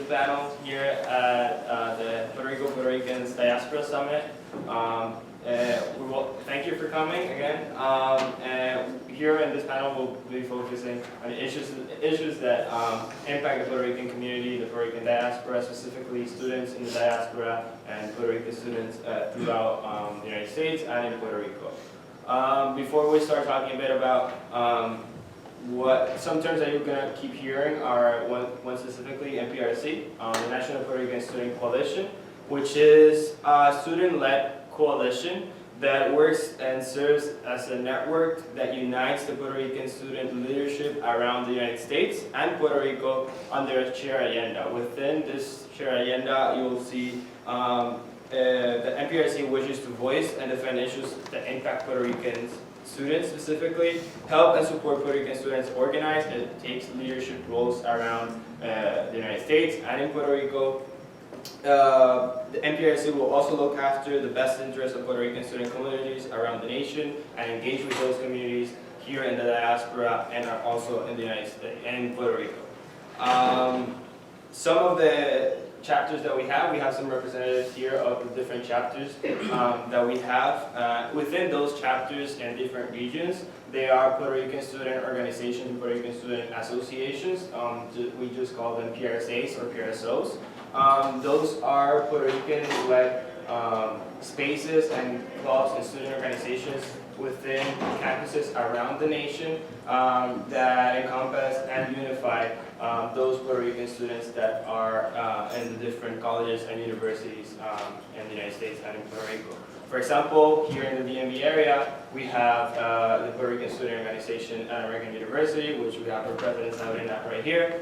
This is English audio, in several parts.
panel here at the Puerto Ricans Diaspora Summit. Thank you for coming again. And here in this panel, we'll be focusing on issues that impact the Puerto Rican community, the Puerto Rican diaspora, specifically students in the diaspora and Puerto Rican students throughout the United States and in Puerto Rico. Before we start talking a bit about some terms that you're going to keep hearing are one specifically NPRC, the National Puerto Rican Student Coalition, which is a student-led coalition that works and serves as a network that unites the Puerto Rican student leadership around the United States and Puerto Rico under a shared agenda. Within this shared agenda, you'll see the NPRC wishes to voice and defend issues that impact Puerto Rican students specifically, help and support Puerto Rican students organize and takes leadership roles around the United States and in Puerto Rico. The NPRC will also look after the best interests of Puerto Rican student communities around the nation and engage with those communities here in the diaspora and are also in the United States and Puerto Rico. Some of the chapters that we have some representatives here of the different chapters that we have. Within those chapters and different regions, they are Puerto Rican student organizations and Puerto Rican student associations. We just call them PRSAs or PRSOs. Those are Puerto Rican-led spaces and clubs and student organizations within campuses around the nation that encompass and unify those Puerto Rican students that are in the different colleges and universities in the United States and in Puerto Rico. For example, here in the DMV area, we have the Puerto Rican Student Organization at American University, which we have our president Sabrina right here.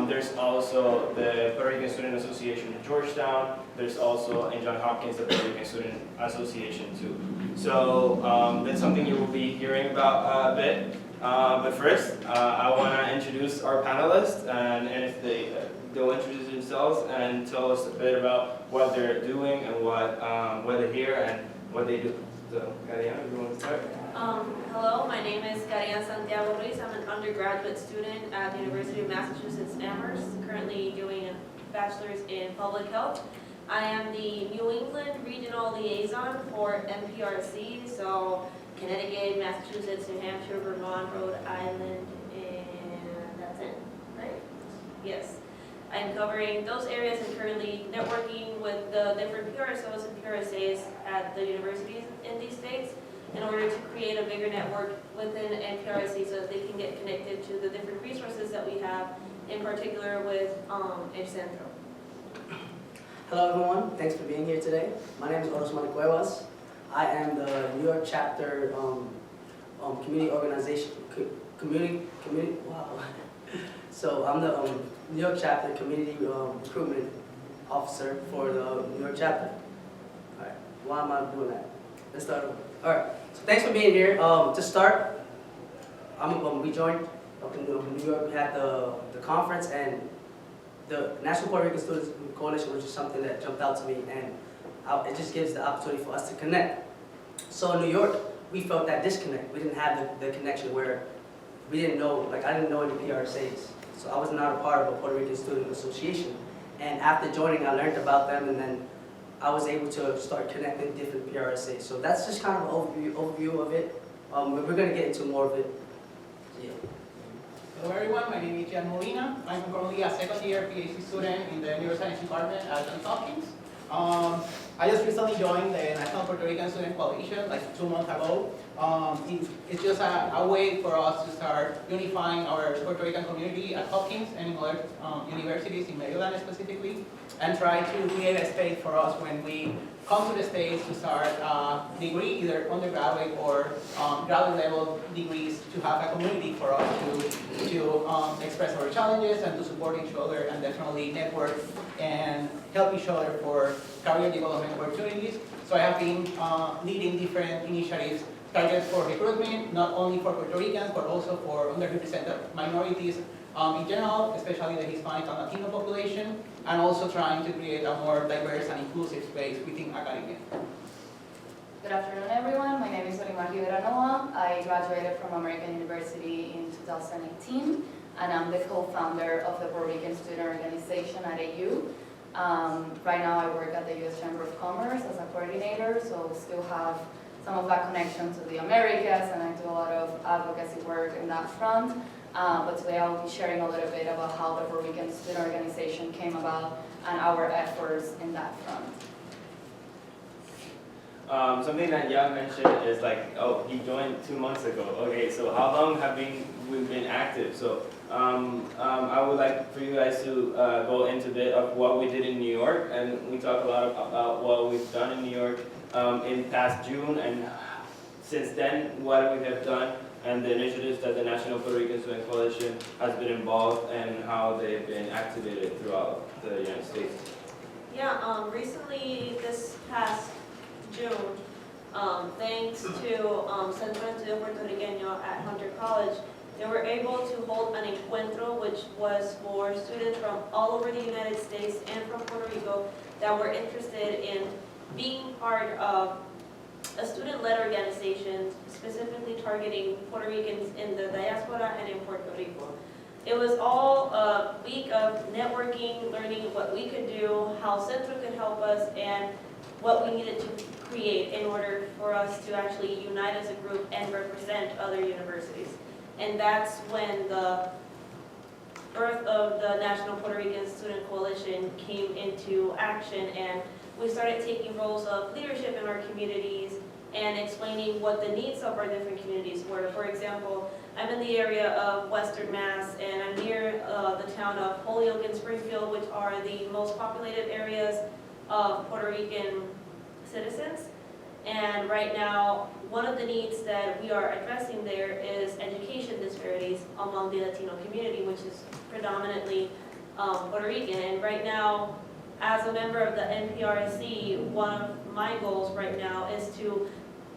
There's also the Puerto Rican Student Association in Georgetown. There's also in Johns Hopkins the Puerto Rican Student Association too. So that's something you will be hearing about a bit. But first, I want to introduce our panelists, and if they'll introduce themselves and tell us a bit about what they're doing and what they're here and what they do. So, Gian, if you want to start. Hello, my name is Gian Santiago Ruiz. I'm an undergraduate student at the University of Massachusetts Amherst, currently doing a bachelor's in public health. I am the New England Regional Liaison for NPRC, so Connecticut, Massachusetts, New Hampshire, Vermont, Rhode Island, and that's it, right? Yes. I'm covering those areas and currently networking with the different PRSOs and PRSAs at the universities in these states in order to create a bigger network within NPRC so that they can get connected to the different resources that we have, in particular with Centro. Hello everyone, thanks for being here today. My name is Orosmar Cuevas. I am the New York chapter community organization, wow. So I'm the New York chapter community recruitment officer for the New York chapter. All right, why am I doing that? Let's start over. All right, so thanks for being here. To start, we joined up in New York. We had the conference and the National Puerto Rican Students Coalition, which is something that jumped out to me, and it just gives the opportunity for us to connect. So in New York, we felt that disconnect. We didn't have the connection where we didn't know, like I didn't know any PRSAs. So I was not a part of a Puerto Rican Student Association. And after joining, I learned about them, and then I was able to start connecting different PRSAs. So that's just kind of an overview of it. We're going to get into more of it. Yeah. Hello everyone, my name is Gian Molina. I'm currently a second-year Ph.D. student in the Neuroscience department at Johns Hopkins. I just recently joined the National Puerto Rican Student Coalition like 2 months ago. It's just a way for us to start unifying our Puerto Rican community at Hopkins and in other universities in Maryland specifically, and try to create a space for us when we come to the States to start a degree, either undergraduate or graduate level degrees, to have a community for us to express our challenges and to support each other and definitely network and help each other for career development opportunities. So I have been leading different initiatives targeted for recruitment, not only for Puerto Ricans, but also for underrepresented minorities in general, especially the Hispanic and Latino population, and also trying to create a more diverse and inclusive space within academia. Good afternoon, everyone. My name is Olimar. I graduated from American University in 2018. and I'm the co-founder of the Puerto Rican Student Organization at AU. Right now I work at the U.S. Chamber of Commerce as a coordinator, so still have some of that connection to the Americas, and I do a lot of advocacy work in that front. But today I will be sharing a little bit about how the Puerto Rican Student Organization came about and our efforts in that front. Something that Gian mentioned is like, oh, he joined 2 months ago. Okay, so how long have we been active? So I would like for you guys to go into a bit of what we did in New York, and we talk a lot about what we've done in New York in past June, and since then what we have done, and the initiatives that the National Puerto Rican Student Coalition has been involved and how they've been activated throughout the United States. Yeah, recently this past June, thanks to Centro de Puerto Riqueño at Hunter College, they were able to hold an encuentro, which was for students from all over the United States and from Puerto Rico that were interested in being part of a student-led organization specifically targeting Puerto Ricans in the diaspora and in Puerto Rico. It was all a week of networking, learning what we could do, how Centro could help us, and what we needed to create in order for us to actually unite as a group and represent other universities. And that's when the birth of the National Puerto Rican Student Coalition came into action, and we started taking roles of leadership in our communities and explaining what the needs of our different communities were. For example, I'm in the area of Western Mass, and I'm near the town of Holyoke and Springfield, which are the most populated areas of Puerto Rican citizens. And right now, one of the needs that we are addressing there is education disparities among the Latino community, which is predominantly Puerto Rican. And right now, as a member of the NPRC, one of my goals right now is to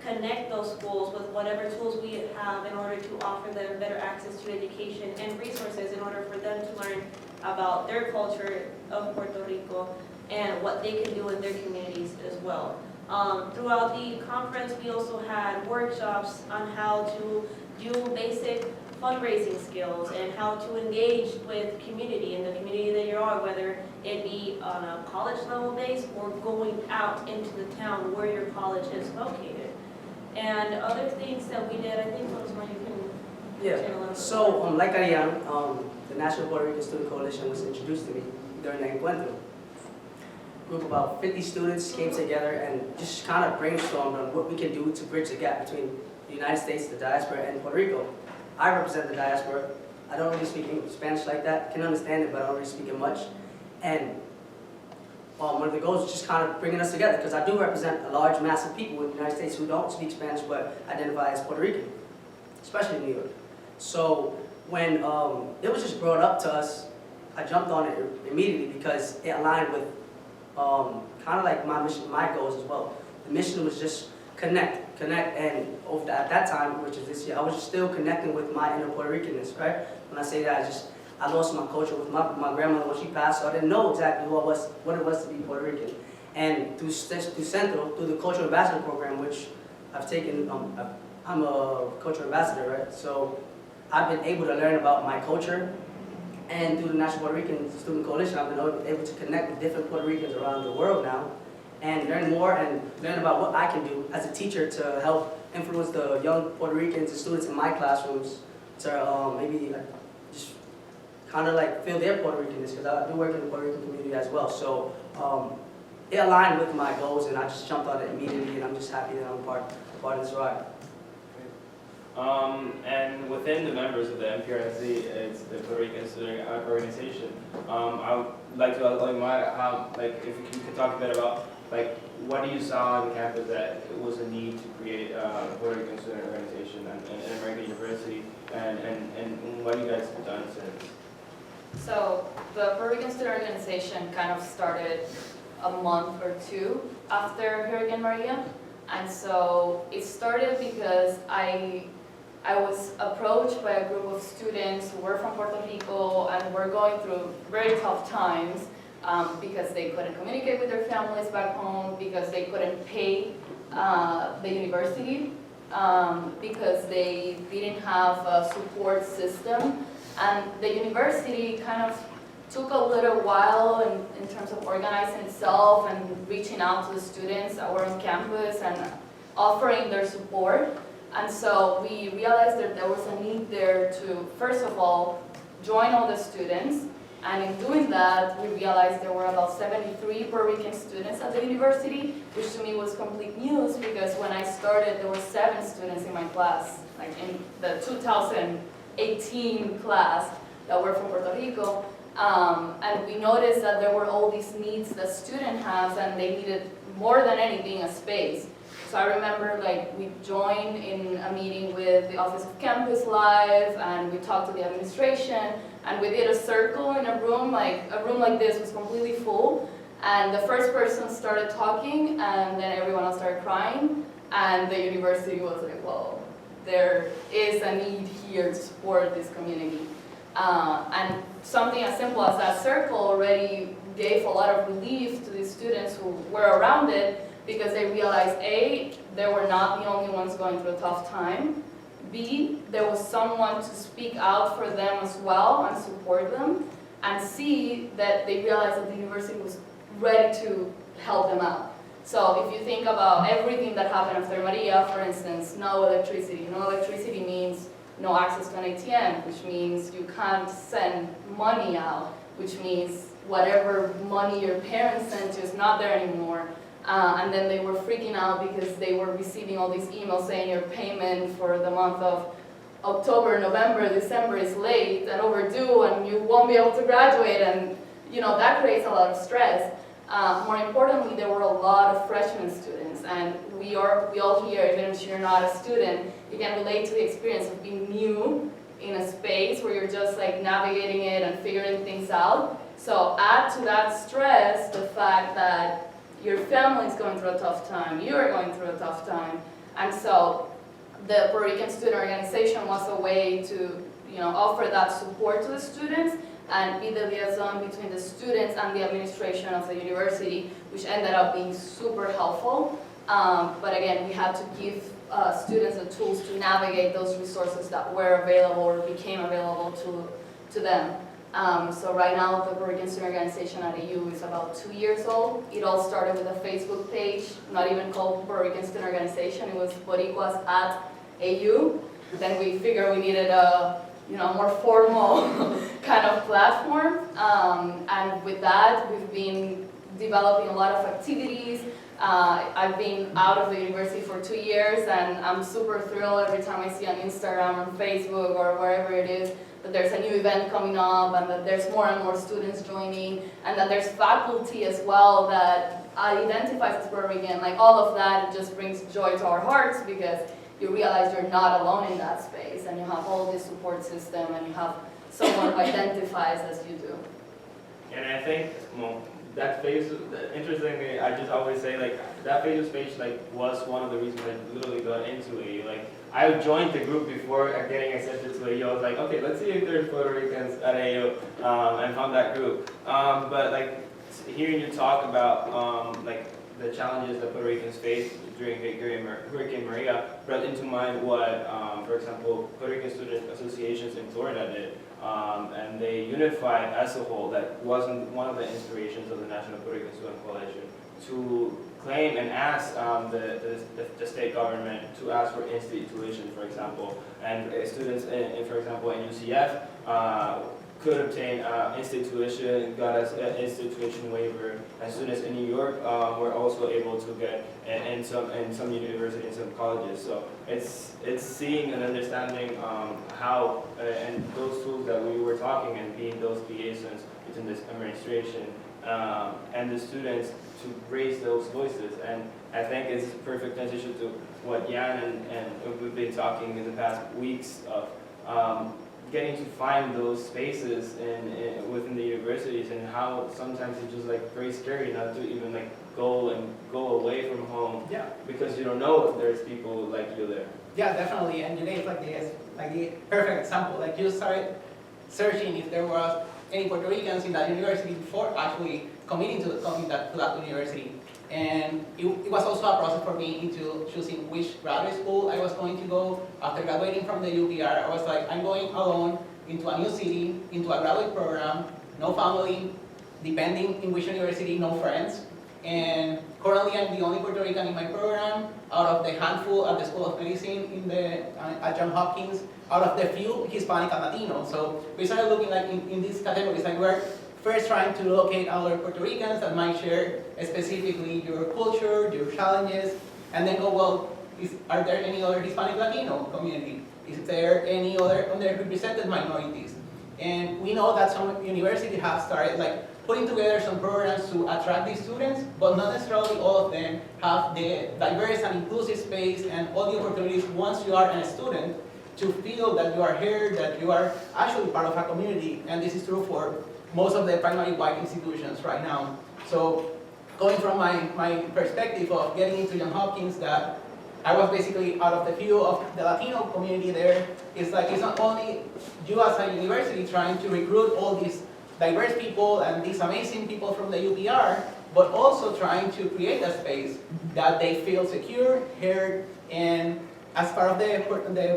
connect those schools with whatever tools we have in order to offer them better access to education and resources in order for them to learn about their culture of Puerto Rico and what they can do in their communities as well. Throughout the conference, we also had workshops on how to do basic fundraising skills and how to engage with community in the community that you are, whether it be on a college level base or going out into the town where your college is located. And other things that we did, I think, Orosmar, you can share a little bit. So like Gian, the National Puerto Rican Student Coalition was introduced to me during the encuentro. A group of about 50 students came together and just kind of brainstormed on what we can do to bridge the gap between the United States, the diaspora, and Puerto Rico. I represent the diaspora. I don't really speak Spanish like that. Can understand it, but I don't really speak it much. And one of the goals is just kind of bringing us together, because I do represent a large mass of people in the United States who don't speak Spanish but identify as Puerto Rican, especially in New York. So when it was just brought up to us, I jumped on it immediately because it aligned with kind of like my mission, my goals as well. The mission was just connect, and at that time, which is this year, I was just still connecting with my inner Puerto Ricanness, right? When I say that, I lost my culture with my grandmother when she passed, so I didn't know exactly what it was to be Puerto Rican. And through Centro, through the Cultural Ambassador Program, which I've taken, I'm a cultural ambassador, right? So I've been able to learn about my culture, and through the National Puerto Rican Student Coalition, I've been able to connect with different Puerto Ricans around the world now, and learn more and learn about what I can do as a teacher to help influence the young Puerto Ricans and students in my classrooms to maybe just kind of like feel their Puerto Ricanness, because I do work in the Puerto Rican community as well. So it aligned with my goals, and I just jumped on it immediately, and I'm just happy that I'm a part of this ride. And within the members of the MPRC, it's the Puerto Rican Student Organization. I would like to ask Olimar, if you could talk a bit about what you saw on campus that it was a need to create a Puerto Rican Student Organization in American University, and what you guys have done since. So the Puerto Rican Student Organization kind of started a month or two after Hurricane Maria. And so it started because I was approached by a group of students who were from Puerto Rico and were going through very tough times because they couldn't communicate with their families back home, because they couldn't pay the university, because they didn't have a support system And the university kind of took a little while in terms of organizing itself and reaching out to the students that were on campus and offering their support. And so we realized that there was a need there to, first of all, join all the students. And in doing that, we realized there were about 73 Puerto Rican students at the university, which to me was complete news because when I started, there were 7 students in my class, like in the 2018 class that were from Puerto Rico. And we noticed that there were all these needs that students have, and they needed more than anything a space. So I remember like we joined in a meeting with the Office of Campus Life, and we talked to the administration, and we did a circle in a room like this was completely full. And the first person started talking, and then everyone else started crying, and the university was like, whoa, there is a need here to support this community. And something as simple as that circle already gave a lot of relief to the students who were around it, because they realized A, they were not the only ones going through a tough time, B, there was someone to speak out for them as well and support them, and C, that they realized that the university was ready to help them out. So if you think about everything that happened after Maria, for instance, no electricity. No electricity means no access to an ATM, which means you can't send money out, which means whatever money your parents sent you is not there anymore. And then they were freaking out because they were receiving all these emails saying your payment for the month of October, November, December is late and overdue and you won't be able to graduate, and that creates a lot of stress. More importantly, there were a lot of freshman students, and we all here, even if you're not a student, you can relate to the experience of being new in a space where you're just like navigating it and figuring things out. So add to that stress the fact that your family is going through a tough time, you are going through a tough time, and so the Puerto Rican Student Organization was a way to offer that support to the students and be the liaison between the students and the administration of the university, which ended up being super helpful. But again, we had to give students the tools to navigate those resources that were available or became available to them. So right now, the Puerto Rican Student Organization at AU is about 2 years old. It all started with a Facebook page, not even called Puerto Rican Student Organization. It was Boricuas at AU. Then we figured we needed a more formal kind of platform. And with that, we've been developing a lot of activities. I've been out of the university for 2 years, and I'm super thrilled every time I see on Instagram or Facebook or wherever it is that there's a new event coming up, and that there's more and more students joining, and that there's faculty as well that identifies as Puerto Rican. Like all of that just brings joy to our hearts, because you realize you're not alone in that space, and you have all this support system, and you have someone who identifies as you do. And I think, that Facebook, interestingly, I just always say, that Facebook page, was one of the reasons I literally got into AU. I joined the group before getting accepted to AU. I was like, okay, let's see if there's Puerto Ricans at AU, and found that group. But, hearing you talk about, the challenges that Puerto Ricans faced during Hurricane Maria brought into mind what, for example, Puerto Rican student associations in Florida did. And they unified as a whole. That wasn't one of the inspirations of the National Puerto Rican Student Coalition to claim and ask the state government to ask for in-state tuition, for example. And students, for example, in UCF could obtain in-state tuition, got an in-state tuition waiver, and students in New York were also able to get in some universities and some colleges. So it's seeing and understanding how and those tools that we were talking and being those liaisons between this administration and the students to raise those voices. And I think it's a perfect transition to what Gian and we've been talking in the past weeks of getting to find those spaces within the universities, and how sometimes it's just very scary not to even go away from home. Yeah. Because you don't know if there's people like you there. Yeah, definitely. And you gave the perfect example. You started searching if there was any Puerto Ricans in that university before actually committing to that university. And it was also a process for me into choosing which graduate school I was going to go. After graduating from the UPR, I was like, I'm going alone into a new city, into a graduate program, no family, depending in which university, no friends. And currently I'm the only Puerto Rican in my program, out of the handful at the School of Medicine at Johns Hopkins, out of the few Hispanic and Latino. So we started looking like in these categories, like we're first trying to locate other Puerto Ricans that might share specifically your culture, your challenges, and then go, well, are there any other Hispanic Latino community? Is there any other underrepresented minorities? And we know that some universities have started like putting together some programs to attract these students, but not necessarily all of them have the diverse and inclusive space and all the opportunities once you are a student to feel that you are here, that you are actually part of a community, and this is true for most of the primary white institutions right now. So going from my perspective of getting into Johns Hopkins, that I was basically out of the few of the Latino community there, it's like it's not only you as a university trying to recruit all these diverse people and these amazing people from the UPR, but also trying to create a space that they feel secure, heard, and as part of the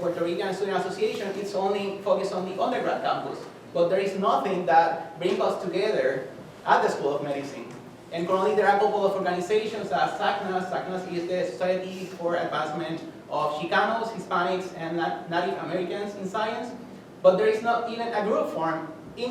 Puerto Rican Student Association, it's only focused on the undergrad campus. But there is nothing that brings us together at the School of Medicine. And currently there are a couple of organizations as SACNAS. SACNAS is the Society for Advancement of Chicanos, Hispanics, and Native Americans in Science. But there is not even a group formed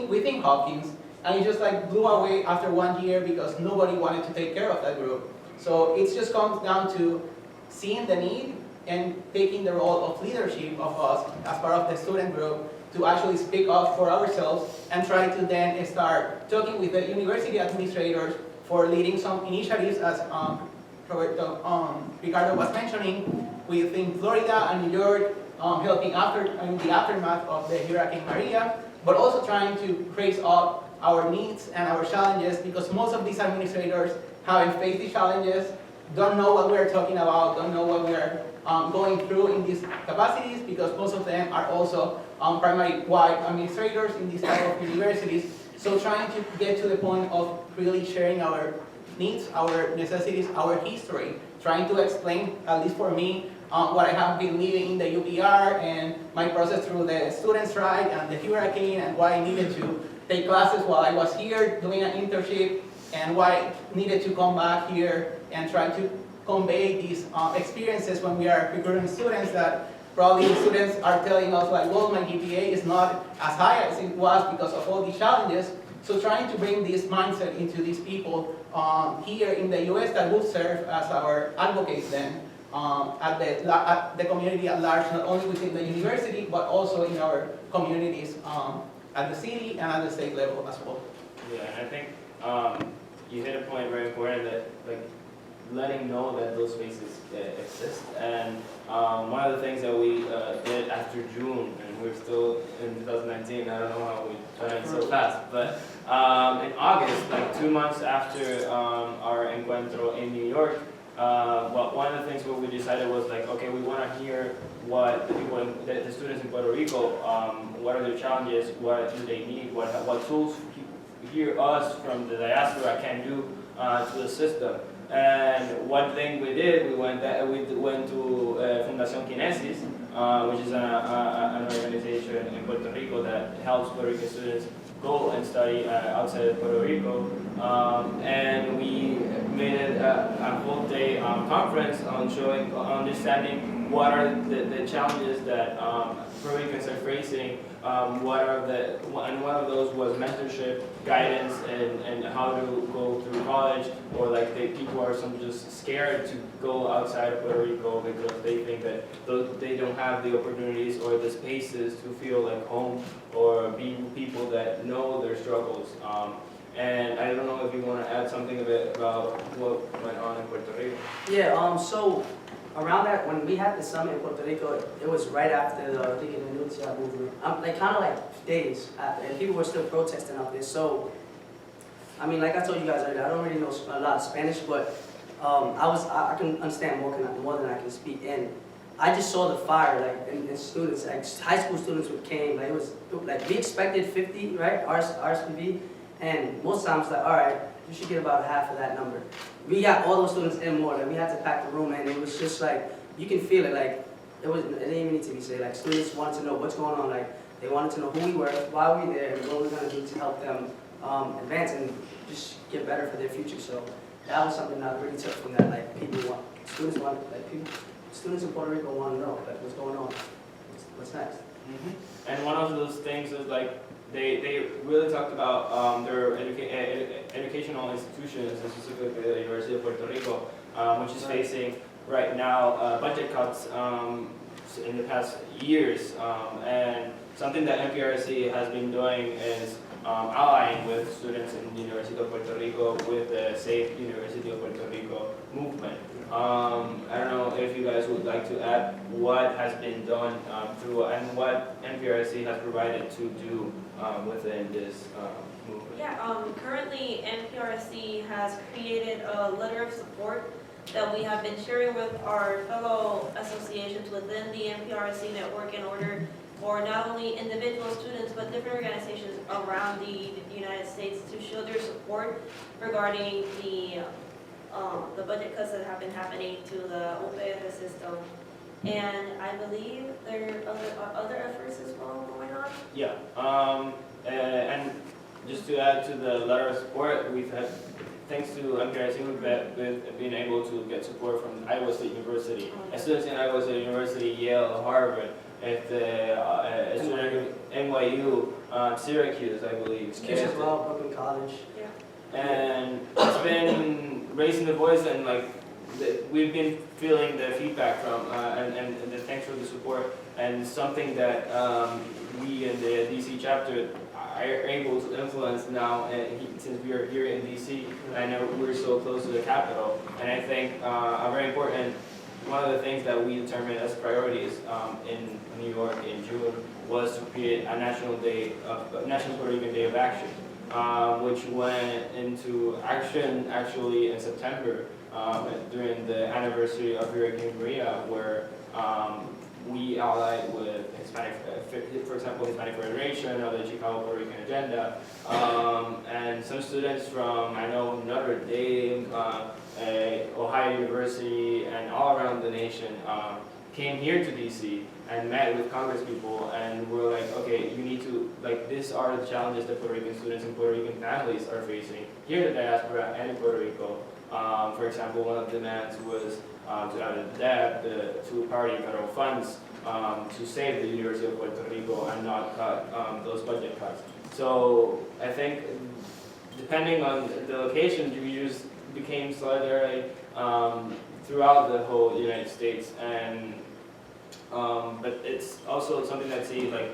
within Hopkins, and it just like blew away after 1 year because nobody wanted to take care of that group. So it just comes down to seeing the need and taking the role of leadership of us as part of the student group to actually speak up for ourselves and try to then start talking with the university administrators for leading some initiatives as Ricardo was mentioning within Florida and New York, helping in the aftermath of the Hurricane Maria, but also trying to trace up our needs and our challenges because most of these administrators haven't faced these challenges, don't know what we're talking about, don't know what we're going through in these capacities because most of them are also primary white administrators in these type of universities. So trying to get to the point of really sharing our needs, our necessities, our history, trying to explain, at least for me, what I have been living in the UPR and my process through the student strike and the hurricane and why I needed to take classes while I was here doing an internship and why I needed to come back here and try to convey these experiences when we are recruiting students that probably students are telling us like, well, my GPA is not as high as it was because of all these challenges. So trying to bring this mindset into these people here in the US that would serve as our advocates then at the community at large, not only within the university, but also in our communities at the city and at the state level as well. Yeah, and I think you hit a point very important that like letting know that those spaces exist. And one of the things that we did after June, and we're still in 2019, I don't know how we done it so fast, but in August, like 2 months after our encuentro in New York, well, one of the things what we decided was like, okay, we want to hear what the people, the students in Puerto Rico, what are their challenges, what do they need, what tools hear us from the diaspora can do to the system. And one thing we did, we went to Fundación Kinesis, which is an organization in Puerto Rico that helps Puerto Rican students go and study outside of Puerto Rico. And we made a whole day conference on understanding what are the challenges that Puerto Ricans are facing. And one of those was mentorship, guidance, and how to go through college, or like people are just scared to go outside of Puerto Rico because they think that they don't have the opportunities or the spaces to feel like home or be people that know their struggles. And I don't know if you want to add something a bit about what went on in Puerto Rico. Yeah, so around that, when we had the summit in Puerto Rico, it was right after the Neuroscience movement. Like kind of like days after, and people were still protesting out there. So, I mean, like I told you guys earlier, I don't really know a lot of Spanish, but I can understand more than I can speak. And I just saw the fire, like in students, like high school students who came. Like it was like we expected 50, right? RSPB. And most times, like, all right, you should get about half of that number. We got all those students and more, like we had to pack the room, and it was just like, you can feel it, like, it didn't even need to be said, like students wanted to know what's going on, like they wanted to know who we were, why we were there, and what we were gonna do to help them advance and just get better for their future. So that was something that I really took from that, like students in Puerto Rico want to know, like what's going on, what's next. And one of those things is like, they really talked about their educational institutions, and specifically the University of Puerto Rico, which is facing right now budget cuts in the past years, and something that MPRC has been doing is allying with students in the University of Puerto Rico with the Safe University of Puerto Rico movement. I don't know if you guys would like to add what has been done through and what MPRC has provided to do within this movement. Yeah, currently MPRC has created a letter of support that we have been sharing with our fellow associations within the MPRC network in order for not only individual students but different organizations around the United States to show their support regarding the budget cuts that have been happening to the OPR system. And I believe there are other efforts as well going on. Yeah, and just to add to the letter of support, we've had, thanks to MPRC, we've been able to get support from Iowa State University. Students in Iowa State University, Yale, Harvard, at the student NYU, Syracuse, I believe. Syracuse as well, Brooklyn College. Yeah. And it's been raising the voice, and like we've been feeling the feedback from and the thanks for the support, and something that we in the DC chapter are able to influence now, since we are here in DC and we're so close to the capital. And I think a very important, one of the things that we determined as priorities in New York in June was to create a National Puerto Rican Day of Action, which went into action actually in September during the anniversary of Hurricane Maria, where we allied with Hispanic, for example, Hispanic Federation or the Chicago Puerto Rican Agenda, and some students from, I know, Notre Dame, Ohio University, and all around the nation came here to DC and met with Congress people, and were like, okay, you need to, like, these are the challenges that Puerto Rican students and Puerto Rican families are facing here in the diaspora and in Puerto Rico. For example, one of the demands was to add a debt to party federal funds to save the University of Puerto Rico and not cut those budget cuts. So I think depending on the location, you just became solidarity throughout the whole United States, and but it's also something that see like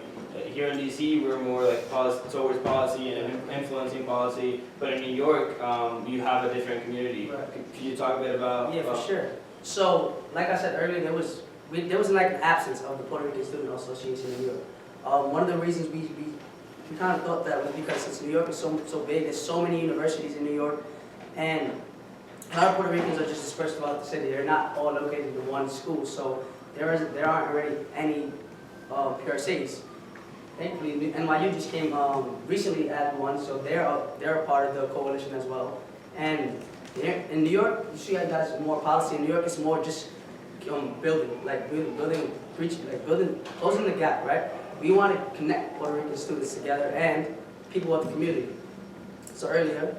here in DC we're more like towards policy and influencing policy, but in New York you have a different community. Right. Could you talk a bit about? Yeah, for sure. So, like I said earlier, there was like an absence of the Puerto Rican Student Association in New York. One of the reasons we kind of thought that was because since New York is so big, there's so many universities in New York, and a lot of Puerto Ricans are just dispersed throughout the city. They're not all located in one school, so there aren't really any PRCs. Thankfully, NYU just came recently at one, so they're a part of the coalition as well. And in New York, you see, guys, more policy. In New York, it's more just building, closing the gap, right? We want to connect Puerto Rican students together and people of the community. So earlier,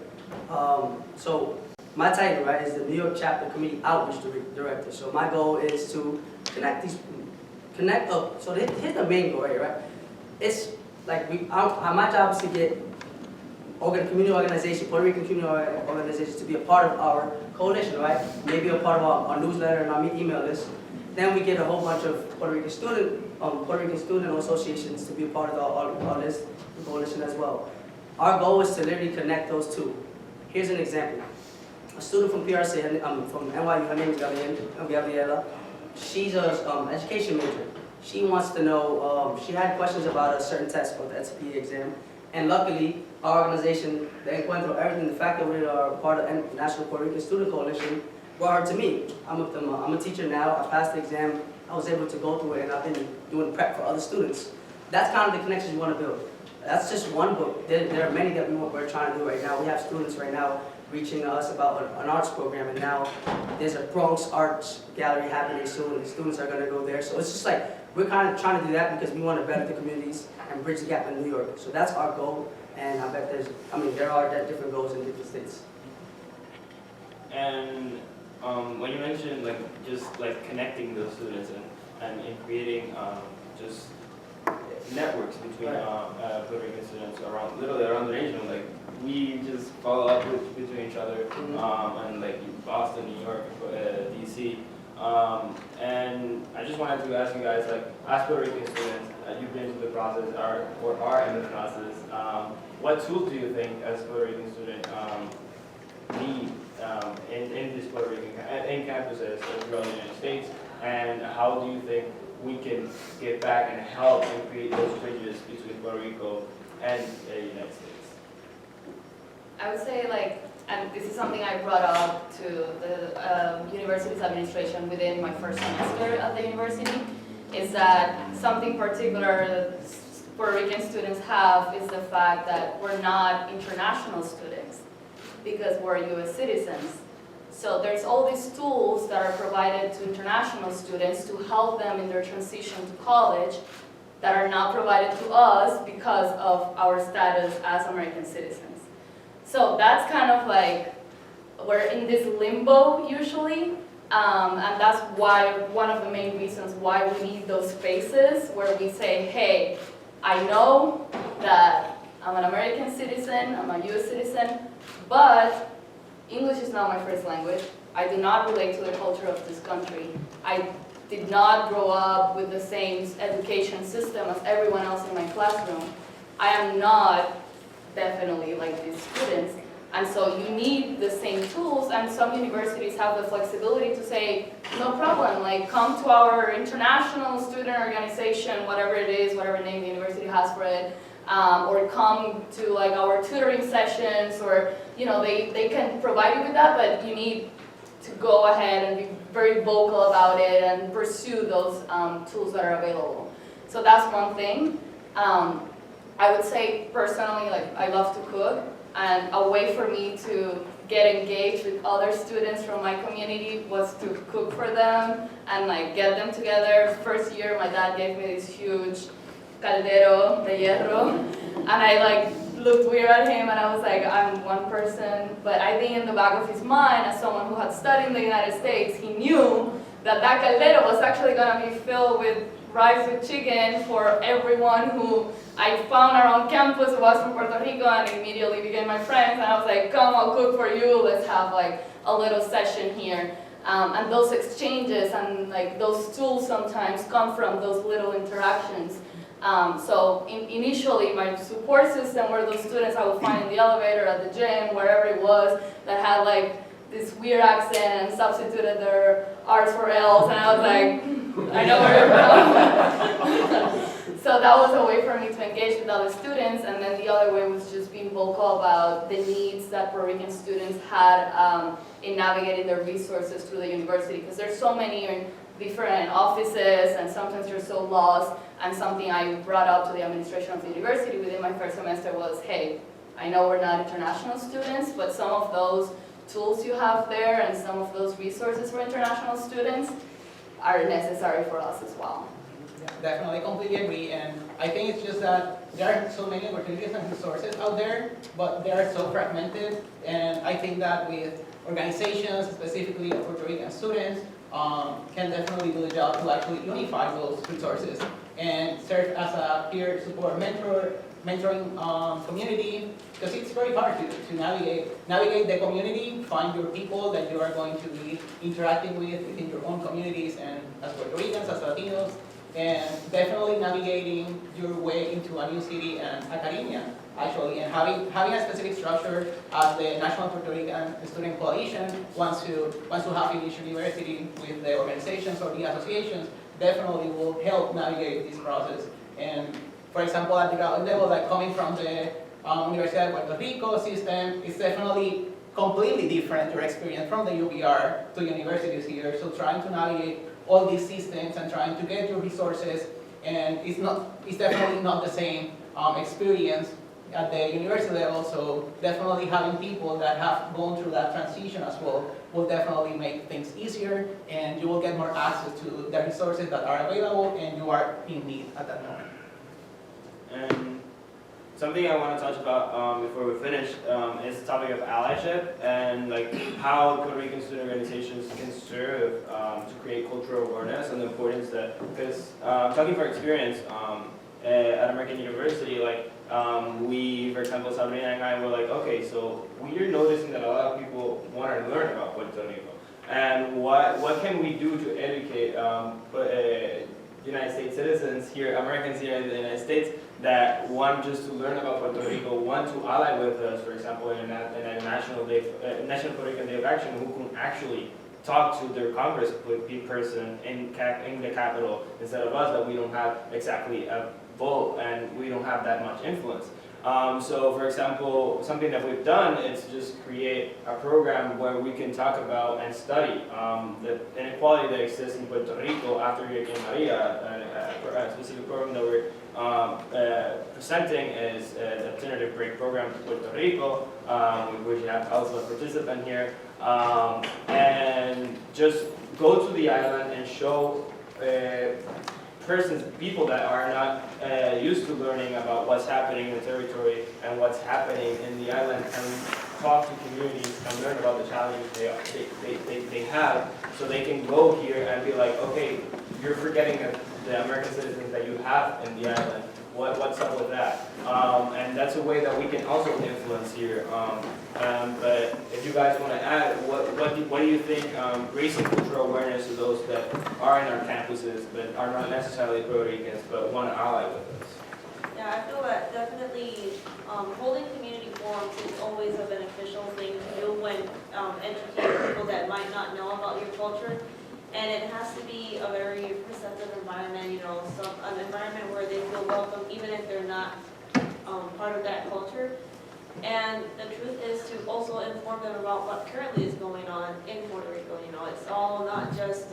so my title, right, is the New York Chapter Committee Outreach Director. So my goal is to connect up. So here's the main goal, right? It's like my job is to get community organization, Puerto Rican community organizations to be a part of our coalition, right? Maybe a part of our newsletter and our email list. Then we get a whole bunch of Puerto Rican student associations to be a part of our list, the coalition as well. Our goal is to literally connect those two. Here's an example. A student from PRC, from NYU, her name is Gabriela. She's an education major. She wants to know, she had questions about a certain test called the SPA exam. And luckily, our organization, the Encuentro, everything, the fact that we are part of the National Puerto Rican Student Coalition, brought her to me. I'm a teacher now. I passed the exam. I was able to go through it, and I've been doing prep for other students. That's kind of the connections you want to build. That's just one book. There are many that we're trying to do right now. We have students right now reaching us about an arts program, and now there's a Bronx Arts Gallery happening soon, and students are going to go there. So it's just like, we're kind of trying to do that because we want to better the communities and bridge the gap in New York. So that's our goal, and I bet there are different goals in different states. And when you mentioned just connecting those students and creating just networks between Puerto Rican students literally around the region, we just follow up between each other, and Boston, New York, DC. And I just wanted to ask you guys, as Puerto Rican students, you've been through the process or are in the process, what tools do you think as Puerto Rican student need in this Puerto Rican in campuses throughout the United States, and how do you think we can give back and help and create those bridges between Puerto Rico and the United States? I would say and this is something I brought up to the university's administration within my first semester at the university, is that something particular that Puerto Rican students have is the fact that we're not international students because we're US citizens. So there's all these tools that are provided to international students to help them in their transition to college that are not provided to us because of our status as American citizens. So that's kind of we're in this limbo usually, and that's why one of the main reasons why we need those spaces where we say, hey, I know that I'm an American citizen, I'm a US citizen, but English is not my first language. I do not relate to the culture of this country. I did not grow up with the same education system as everyone else in my classroom. I am not definitely like these students. And so you need the same tools, and some universities have the flexibility to say, no problem, come to our international student organization, whatever it is, whatever name the university has for it, or come to our tutoring sessions, or they can provide you with that, but you need to go ahead and be very vocal about it and pursue those tools that are available. So that's one thing. I would say personally, I love to cook, and a way for me to get engaged with other students from my community was to cook for them and get them together. First year, my dad gave me this huge caldero de hierro, and I looked weird at him, and I was like, I'm one person. But I think in the back of his mind, as someone who had studied in the United States, he knew that that caldero was actually going to be filled with rice with chicken for everyone who I found around campus who was from Puerto Rico, and immediately became my friends. And I was like, come, I'll cook for you. Let's have a little session here. And those exchanges and those tools sometimes come from those little interactions. So initially, my support system were those students I would find in the elevator, at the gym, wherever it was, that had this weird accent and substituted their R's for L's, and I was like, I know where you're from. So that was a way for me to engage with other students, and then the other way was just being vocal about the needs that Puerto Rican students had in navigating their resources through the university, because there's so many different offices, and sometimes you're so lost. And something I brought up to the administration of the university within my first semester was, hey, I know we're not international students, but some of those tools you have there and some of those resources for international students are necessary for us as well. Yeah, definitely, completely agree. And I think it's just that there are so many opportunities and resources out there, but they are so fragmented. And I think that with organizations, specifically Puerto Rican students, can definitely do the job to actually unify those resources and serve as a peer support mentoring community, because it's very hard to navigate the community, find your people that you are going to be interacting with within your own communities, and as Puerto Ricans, as Latinos, and definitely navigating your way into a new city and academia, actually, and having a specific structure as the National Puerto Rican Student Coalition wants to have in each university with the organizations or the associations, definitely will help navigate this process. And for example, at the ground level, coming from the Universidad de Puerto Rico system, it's definitely completely different, your experience from the UPR to universities here. So trying to navigate all these systems and trying to get your resources, and it's definitely not the same experience at the university level, so definitely having people that have gone through that transition as well will definitely make things easier, and you will get more access to the resources that are available and you are in need at that moment. And something I want to touch about before we finish is the topic of allyship and like how Puerto Rican student organizations can serve to create cultural awareness and the importance that, because talking from experience at American University, like we, for example, Sabrina and I were like, okay, so we're noticing that a lot of people want to learn about Puerto Rico, and what can we do to educate United States citizens here, Americans here in the United States, that want just to learn about Puerto Rico, want to ally with us, for example, in a National Puerto Rican Day of Action, who can actually talk to their Congress person in the Capitol instead of us, that we don't have exactly a vote and we don't have that much influence. So, for example, something that we've done is just create a program where we can talk about and study the inequality that exists in Puerto Rico after Hurricane Maria. A specific program that we're presenting is an alternative break program to Puerto Rico, which we have also a participant here, and just go to the island and show people that are not used to learning about what's happening in the territory and what's happening in the island, and talk to communities and learn about the challenges they have, so they can go here and be like, okay, you're forgetting the American citizens that you have in the island. What's up with that? And that's a way that we can also influence here. But if you guys want to add, what do you think raising cultural awareness to those that are in our campuses but are not necessarily Puerto Ricans but want to ally with us? Yeah, I feel that definitely holding community forums is always a beneficial thing to do when educating people that might not know about your culture. And it has to be a very receptive environment, an environment where they feel welcome even if they're not part of that culture. And the truth is to also inform them about what currently is going on in Puerto Rico. It's all not just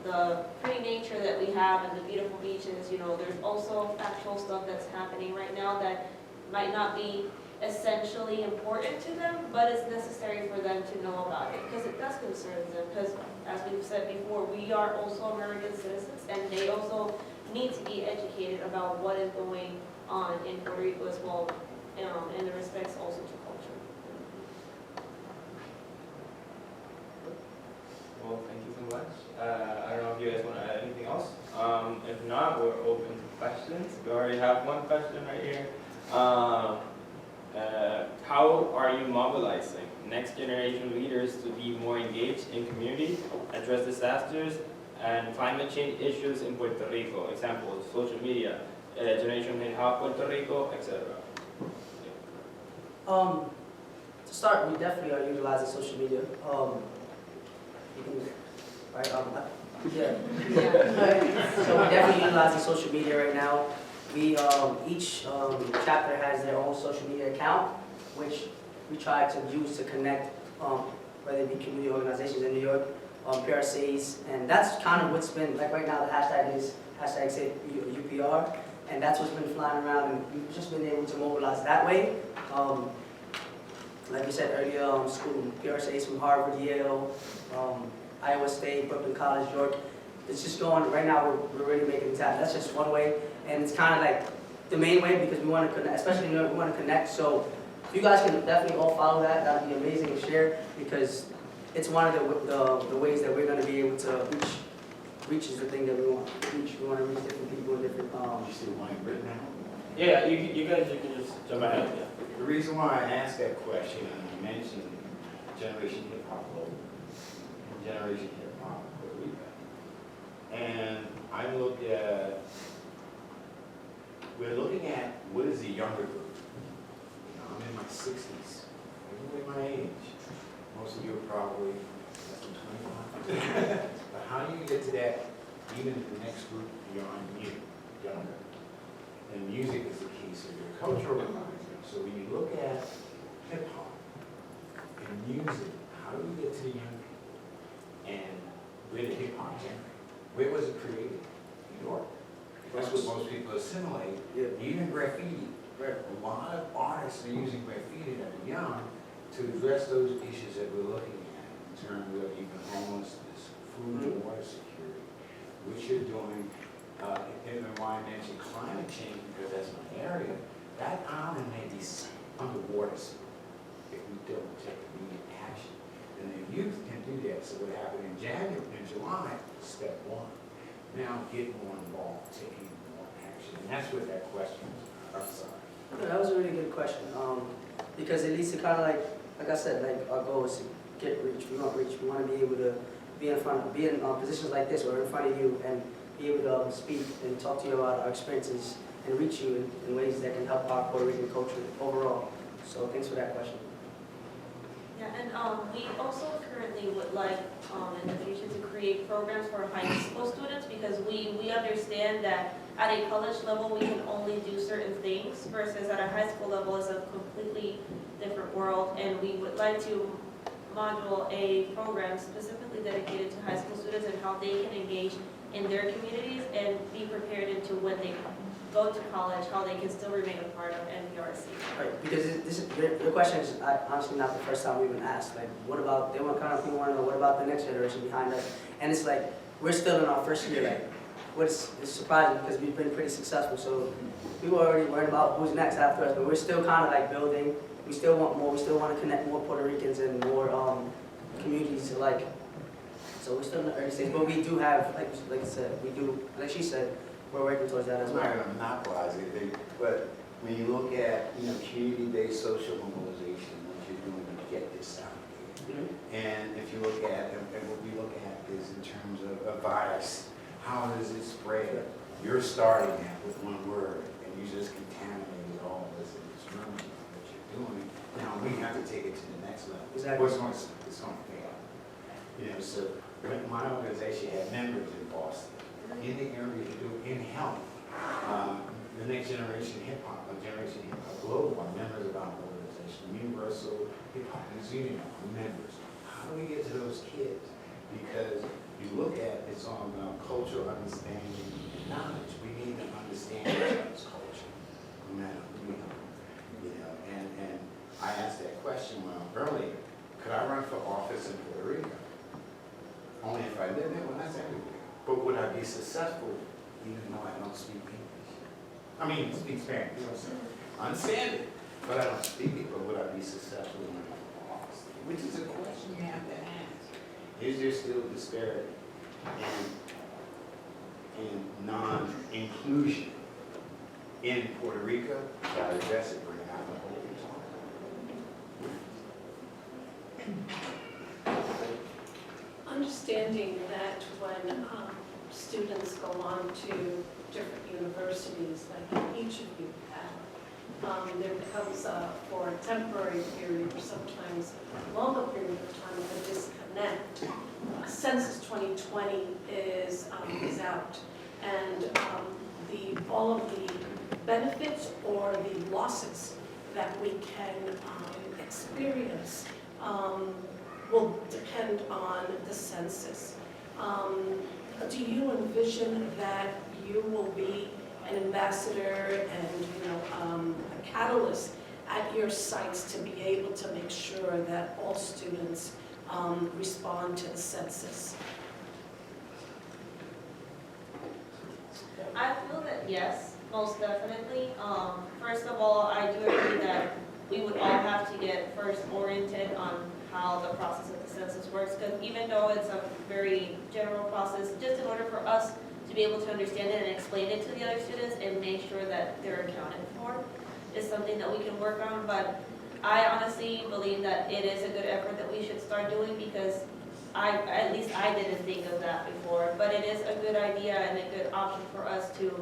the pretty nature that we have and the beautiful beaches. There's also factual stuff that's happening right now that might not be essentially important to them, but it's necessary for them to know about it because it does concern them. Because as we've said before, we are also American citizens, and they also need to be educated about what is going on in Puerto Rico as well, in the respects also to culture. Well, thank you so much. I don't know if you guys want to add anything else. If not, we're open to questions. We already have one question right here. How are you mobilizing next generation leaders to be more engaged in community, address disasters and climate change issues in Puerto Rico? Examples, social media, Generation Hip Hop Puerto Rico, etc. To start, we definitely are utilizing social media. Right? So we're definitely utilizing social media right now. We each chapter has their own social media account, which we try to use to connect, whether it be community organizations in New York, PRCs, and that's kind of what's been, like right now the hashtag is hashtag UPR, and that's what's been flying around, and we've just been able to mobilize that way. Like we said earlier, school PRCs from Harvard, Yale, Iowa State, Brooklyn College, York. It's just going, right now we're really making it happen. That's just one way, and it's kind of like the main way because we want to connect, especially in New York, we want to connect. So if you guys can definitely all follow that, that would be amazing and share, because it's one of the ways that we're going to be able to reach is the thing that we want to reach. We want to reach different people in different. You see why I'm written down? Yeah, you can just jump ahead. Yeah. The reason why I asked that question, and I mentioned Generation Hip Hop Global, and Generation Hip Hop Puerto Rico, and we're looking at what is the younger group. I'm in my 60s, everybody my age. Most of you are probably less than 25. But how do you get to that, even if the next group beyond you, younger? And music is the key, so your cultural advisor. So when you look at hip hop and music, how do you get to the young people? And where did hip hop generate? Where was it created? New York. That's what most people are assimilate, Yeah. even graffiti. Right. A lot of artists are using graffiti that are young to address those issues that we're looking at in terms of even homelessness, food and water security, which you're doing in environmental climate change, because that's my area. That island may be underwater soon if we don't take immediate action. And the youth can do that. So what happened in January, in July, step one. Now get more involved, taking more action. And that's what that question is. I'm sorry. Yeah, that was a really good question. Because it leads to kind of like I said, like our goal is to get reach. We want reach. We want to be able to be in positions like this or in front of you and be able to speak and talk to you about our experiences and reach you in ways that can help our Puerto Rican culture overall. So thanks for that question. Yeah, and we also currently would like in the future to create programs for high school students, because we understand that at a college level we can only do certain things versus at a high school level is a completely different world, and we would like to module a program specifically dedicated to high school students and how they can engage in their communities and be prepared into when they go to college, how they can still remain a part of NPRC. Right, because this is, your question is honestly not the first time we've been asked. Like, what about, they want to know, what about the next generation behind us? And it's like, we're still in our first year. Like, it's surprising because we've been pretty successful. So people are already worried about who's next after us, but we're still kind of like building. We still want more. We still want to connect more Puerto Ricans and more communities alike. So we're still in the early stage, but we do have, like I said, we do, like she said, we're working towards that as I'm well. not going to monopolize anything, but when you look at, community-based social mobilization, what you're doing to get this out there. And if you look at, and what we look at is in terms of a virus, how does it spread? You're starting that with one word, and you just contaminated all of this in this room, what you're doing. Now, we have to take it to the next level. Exactly. Or it's going to fail. So when my organization had members in Boston, in the area to do in health, the next generation hip hop, global are members of our organization, Universal Hip Hop Museum are members. How do we get to those kids? Because you look at it's all about cultural understanding and knowledge. We need to understand each other's culture, no matter who we are. And I asked that question earlier. Could I run for office in Puerto Rico? Only if I live there. Well, that's everywhere. But would I be successful even though I don't speak English? I mean, speak Spanish. I understand it, but I don't speak it. But would I be successful in my office? Which is a question you have to ask. Is there still disparity in non-inclusion in Puerto Rico? Should I address it? Bring it out the whole Understanding that when students go on to different universities, like each of you have, there becomes for a temporary period or sometimes a longer period of time a disconnect. Census 2020 is out, and all of the benefits or the losses that we can experience will depend on the census. Do you envision that you will be an ambassador and a catalyst at your sites to be able to make sure that all students respond to the census? I feel that yes, most definitely. First of all, I do agree that we would all have to get first oriented on how the process of the census works, because even though it's a very general process, just in order for us to be able to understand it and explain it to the other students and make sure that they're accounted for is something that we can work on. But I honestly believe that it is a good effort that we should start doing, because at least I didn't think of that before, but it is a good idea and a good option for us to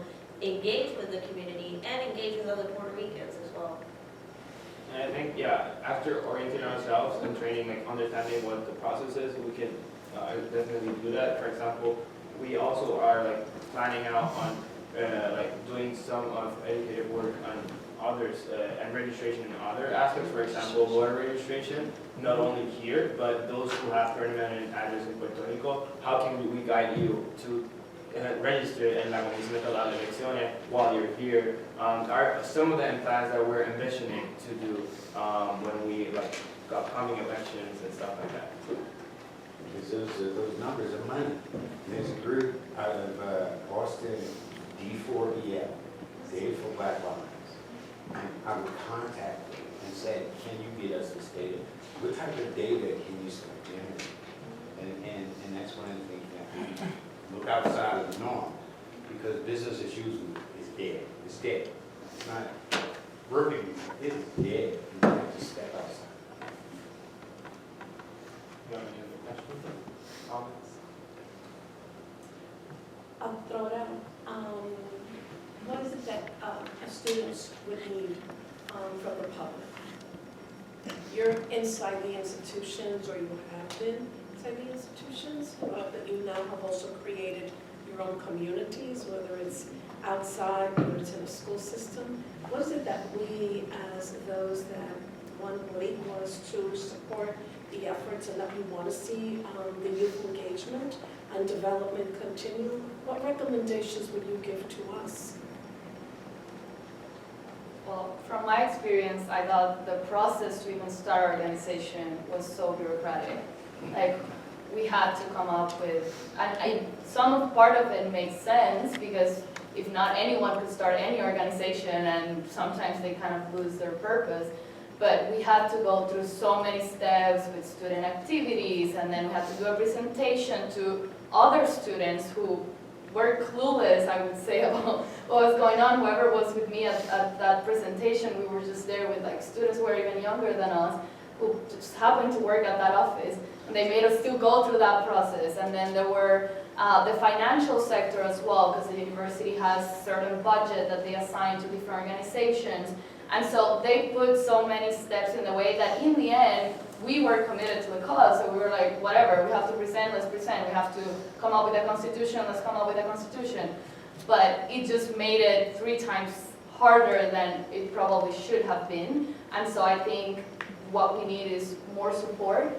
engage with the community and engage with other Puerto Ricans as well. And I think, after orienting ourselves and training, understanding what the process is, we can definitely do that. For example, we also are planning out on doing some of educative work on others and registration in other aspects. For example, voter registration, not only here, but those who have permanent address in Puerto Rico. How can we guide you to registered en la Comisión de las Elecciones while you're here are some of the plans that we're envisioning to do when we like upcoming elections and stuff like that. Because those numbers are money. There's a group out of Boston, D4BL, Data for Black Lives. And I would contact them and say, can you get us this data? What type of data can you start generating? And that's one of the things that we look outside of the norm, because business as usual is dead. It's dead. It's not working. It is dead. You have to step outside. You have any other questions? Comments? Doctora, what is it that students would need from the public? You're inside the institutions, or you have been inside the institutions, but you now have also created your own communities, whether it's outside, whether it's in a school system. What is it that we, as those that one belief was to support the efforts and that we want to see the youth engagement and development continue, what recommendations would you give to us? Well, from my experience, I thought the process to even start our organization was so bureaucratic. Like, we had to come up with, and part of it makes sense, because if not anyone could start any organization, and sometimes they kind of lose their purpose. But we had to go through so many steps with student activities, and then we had to do a presentation to other students who were clueless, I would say, about what was going on. Whoever was with me at that presentation, we were just there with like students who were even younger than us, who just happened to work at that office. And they made us still go through that process. And then there were the financial sector as well, because the university has certain budget that they assign to different organizations. And so they put so many steps in the way that in the end, we were committed to the cause. So we were like, whatever, we have to present, let's present. We have to come up with a constitution, let's come up with a constitution. But it just made it 3 times harder than it probably should have been. And so I think what we need is more support.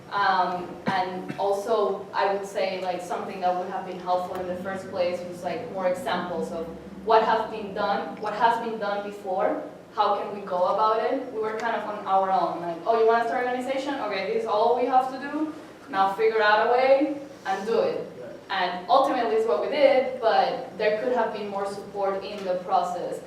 And also, I would say like something that would have been helpful in the first place was like more examples of what has been done before. How can we go about it? We were kind of on our own, like, oh, you want to start an organization? Okay, this is all we have to do. Now figure out a way and do it. And ultimately it's what we did, but there could have been more support in the process.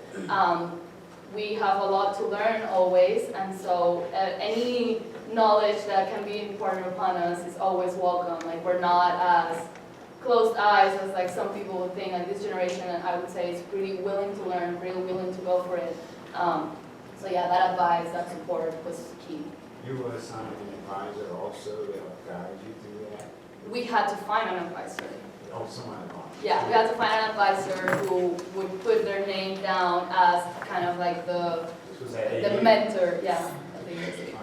We have a lot to learn always, and so any knowledge that can be imparted upon us is always welcome. Like, we're not as closed eyes as like some people would think. Like, this generation, I would say, is pretty willing to learn, really willing to go for it. So yeah, that advice, that support was key. You were assigned an advisor also to help guide you through that? We had to find an advisor. Oh, someone advised. Yeah, we had to find an advisor who would put their name down as kind of like the mentor. Yeah, I think it's it.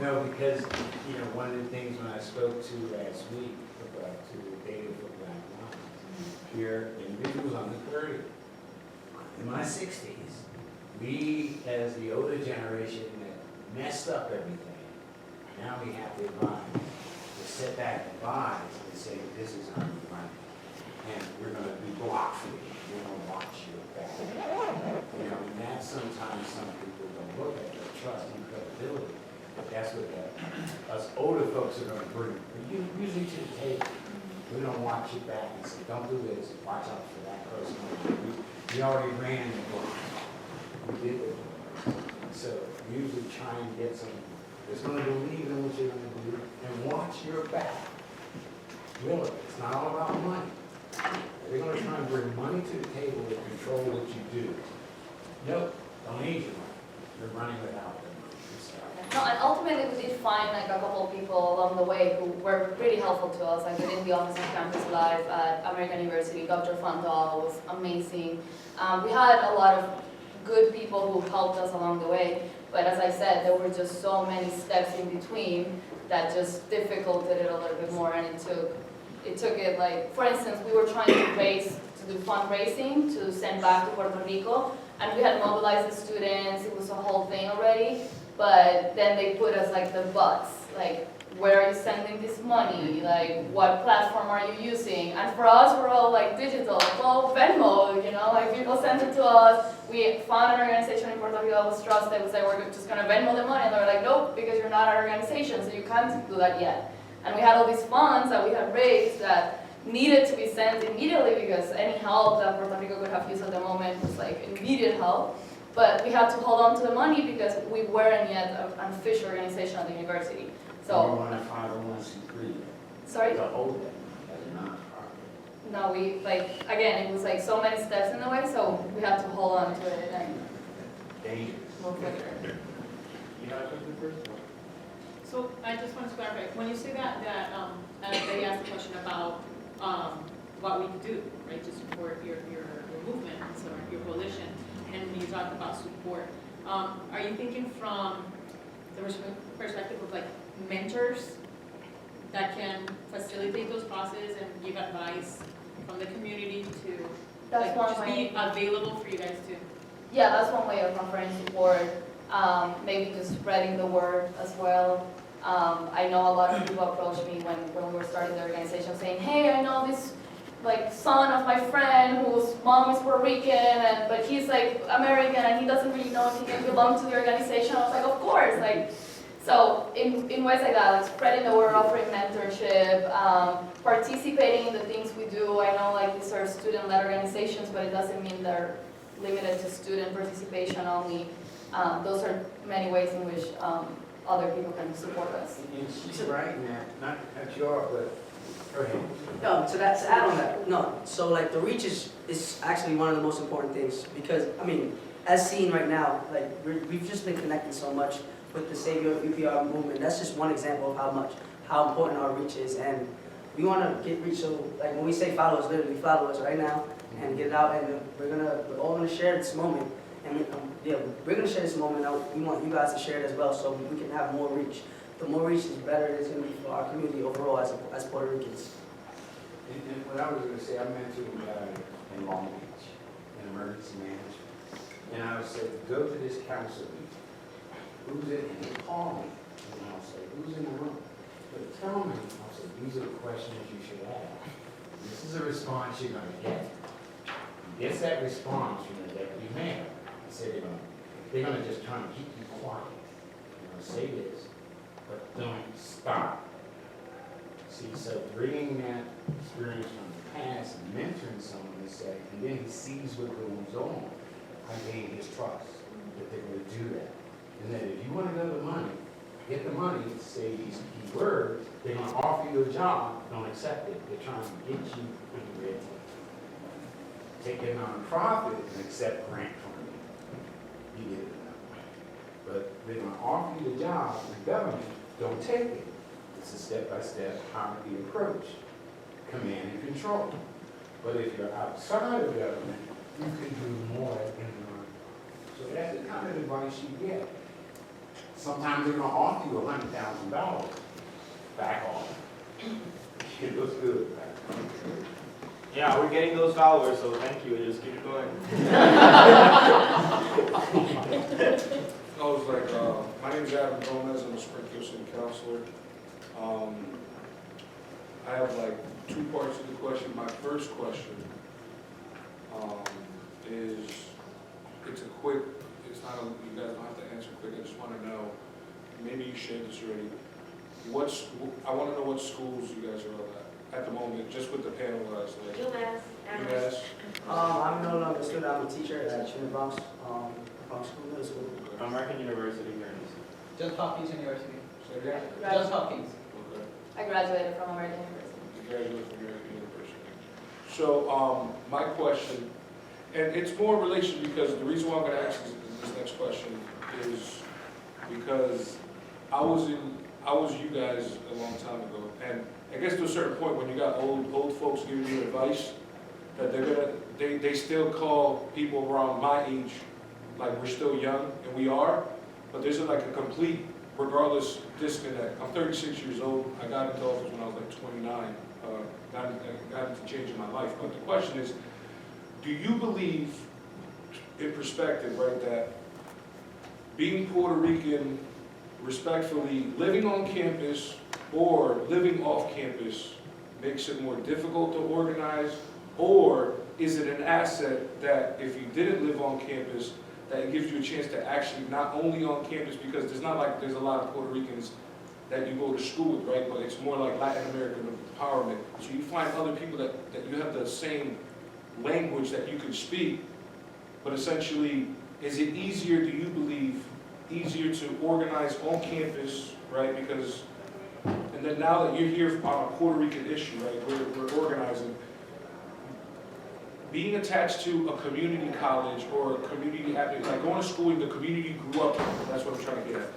No, because, you know, one of the things when I spoke to last week about to the Data for Black Lives, here, individuals under 30, in my 60s, we, as the older generation that messed up everything, now we have to advise, to sit back and advise and say, this is our money, and we're going to be blocked for you. We're going to watch your back. You know, and that's sometimes some people don't look at their trust and credibility. But that's what us older folks are going to bring. Usually to the table. We don't watch your back and say, don't do this, watch out for that person. We already ran the block. We did it. So usually try and get someone that's going to believe in what you're going to do and watch your back. Really, it's not all about money. They're going to try and bring money to the table to control what you do. Nope, don't need your money. You're running without them. No, and ultimately we did find like a couple of people along the way who were pretty helpful to us. Like within the Office of Campus Life at American University, Dr. Fandal was amazing. We had a lot of good people who helped us along the way, but as I said, there were just so many steps in between that just difficulted it a little bit more, and it took it like, for instance, we were trying to do fundraising to send back to Puerto Rico, and we had mobilized the students. It was a whole thing already, but then they put us like the buts, like where are you sending this money? Like, what platform are you using? And for us, we're all like digital, well, Venmo, you know, like people send it to us. We found an organization in Puerto Rico that was trusted. We said, we're just gonna Venmo the money. And they're like, nope, because you're not an organization, so you can't do that yet. And we had all these funds that we had raised that needed to be sent immediately because any help that Puerto Rico could have used at the moment was like immediate help. But we had to hold on to the money because we weren't yet an official organization at the university. We So, want to 501c3. sorry? To hold that as a nonprofit. No, we, like, again, it was like so many steps in the way, so we had to hold on to it and Dangerous. move quicker. You know, something first? So I just wanted to clarify, when you say that they asked a question about what we could do, right, to support your movement, so your coalition, and when you talked about support, are you thinking from the perspective of like mentors that can facilitate those processes and give advice from the community to That's like, one just way. be available for you guys to? Yeah, that's one way of offering support. Maybe just spreading the word as well. I know a lot of people approached me when we were starting the organization saying, hey, I know this like son of my friend whose mom is Puerto Rican, but he's like American and he doesn't really know if he can belong to the organization. I was like, of course. Like, so in ways like that, like spreading the word, offering mentorship, participating in the things we do. I know like these are student-led organizations, but it doesn't mean they're limited to student participation only. Those are many ways in which other people can support us. And she's right now, not to cut you off, but go ahead. No, to add on that, no. So like the reach is actually one of the most important things because, I mean, as seen right now, like we've just been connecting so much with the Savior UPR movement. That's just one example of how important our reach is. And we want to get reach, so like when we say follow us, literally follow us right now and get it out, and we're all gonna share this moment. And yeah, we're gonna share this moment out. We want you guys to share it as well, so we can have more reach. The more reach is better it's gonna be for our community overall as Puerto Ricans. And what I was going to say, I mentored a guy in Long Beach in emergency management. And I would say, go to this council meeting. Who's in it? And he'll call me. And I'll say, who's in the room? But tell me. I'll say, these are the questions you should ask. This is a response you're going to get. You get that response from the deputy mayor. I say they're going to just try to keep you quiet. They're going to say this, but don't stop. See, so bringing that experience from the past and mentoring someone and say, and then he sees what goes on, I gain his trust that they're going to do that. And then if you want to go to money, get the money, say these key words, they're going to offer you a job, don't accept it. They're trying to get you in the red tape. Take a nonprofit and accept grant from you. You get it enough. But they're going to offer you the job in the government, don't take it. It's a step-by-step poverty approach, command and control. But if you're outside of government, you can do more in the So that's the kind of advice you get. Sometimes they're going to offer you $100,000 back off. It looks good. Yeah, we're getting those followers, so thank you. Just keep it going. I was like, my name is Adam Gomez. I'm a Springfield City Councilor. I have like two parts of the question. My first question is, it's not a, you guys don't have to answer quick. I just want to know, maybe you shared this already. I want to know what schools you guys are at the moment, just with the panel guys. Like, UMass. I'm no longer a student. I'm a teacher at Bronx School, Middle School. American University here in DC. Johns Hopkins University. So yeah. Johns Hopkins. Okay. I graduated from American University. You graduated from American University. So my question, and it's more in relation because the reason why I'm going to ask this next question is because I was you guys a long time ago, and I guess to a certain point when you got old folks giving you advice, that they still call people around my age like we're still young, and we are, but there's like a complete, regardless, disconnect. I'm 36 years old. I got into office when I was like 29. Got into changing my life. But the question is, do you believe, in perspective, right, that being Puerto Rican, respectfully, living on campus, or living off campus makes it more difficult to organize, or is it an asset that if you didn't live on campus, that it gives you a chance to actually not only on campus, because there's not like there's a lot of Puerto Ricans that you go to school with, right? But it's more like Latin American empowerment. So you find other people that you have the same language that you can speak, but essentially, is it easier, do you believe, easier to organize on campus, right? Because, and then now that you're here on a Puerto Rican issue, right, we're organizing, being attached to a community college or a community, like going to school in the community you grew up in, that's what I'm trying to get at.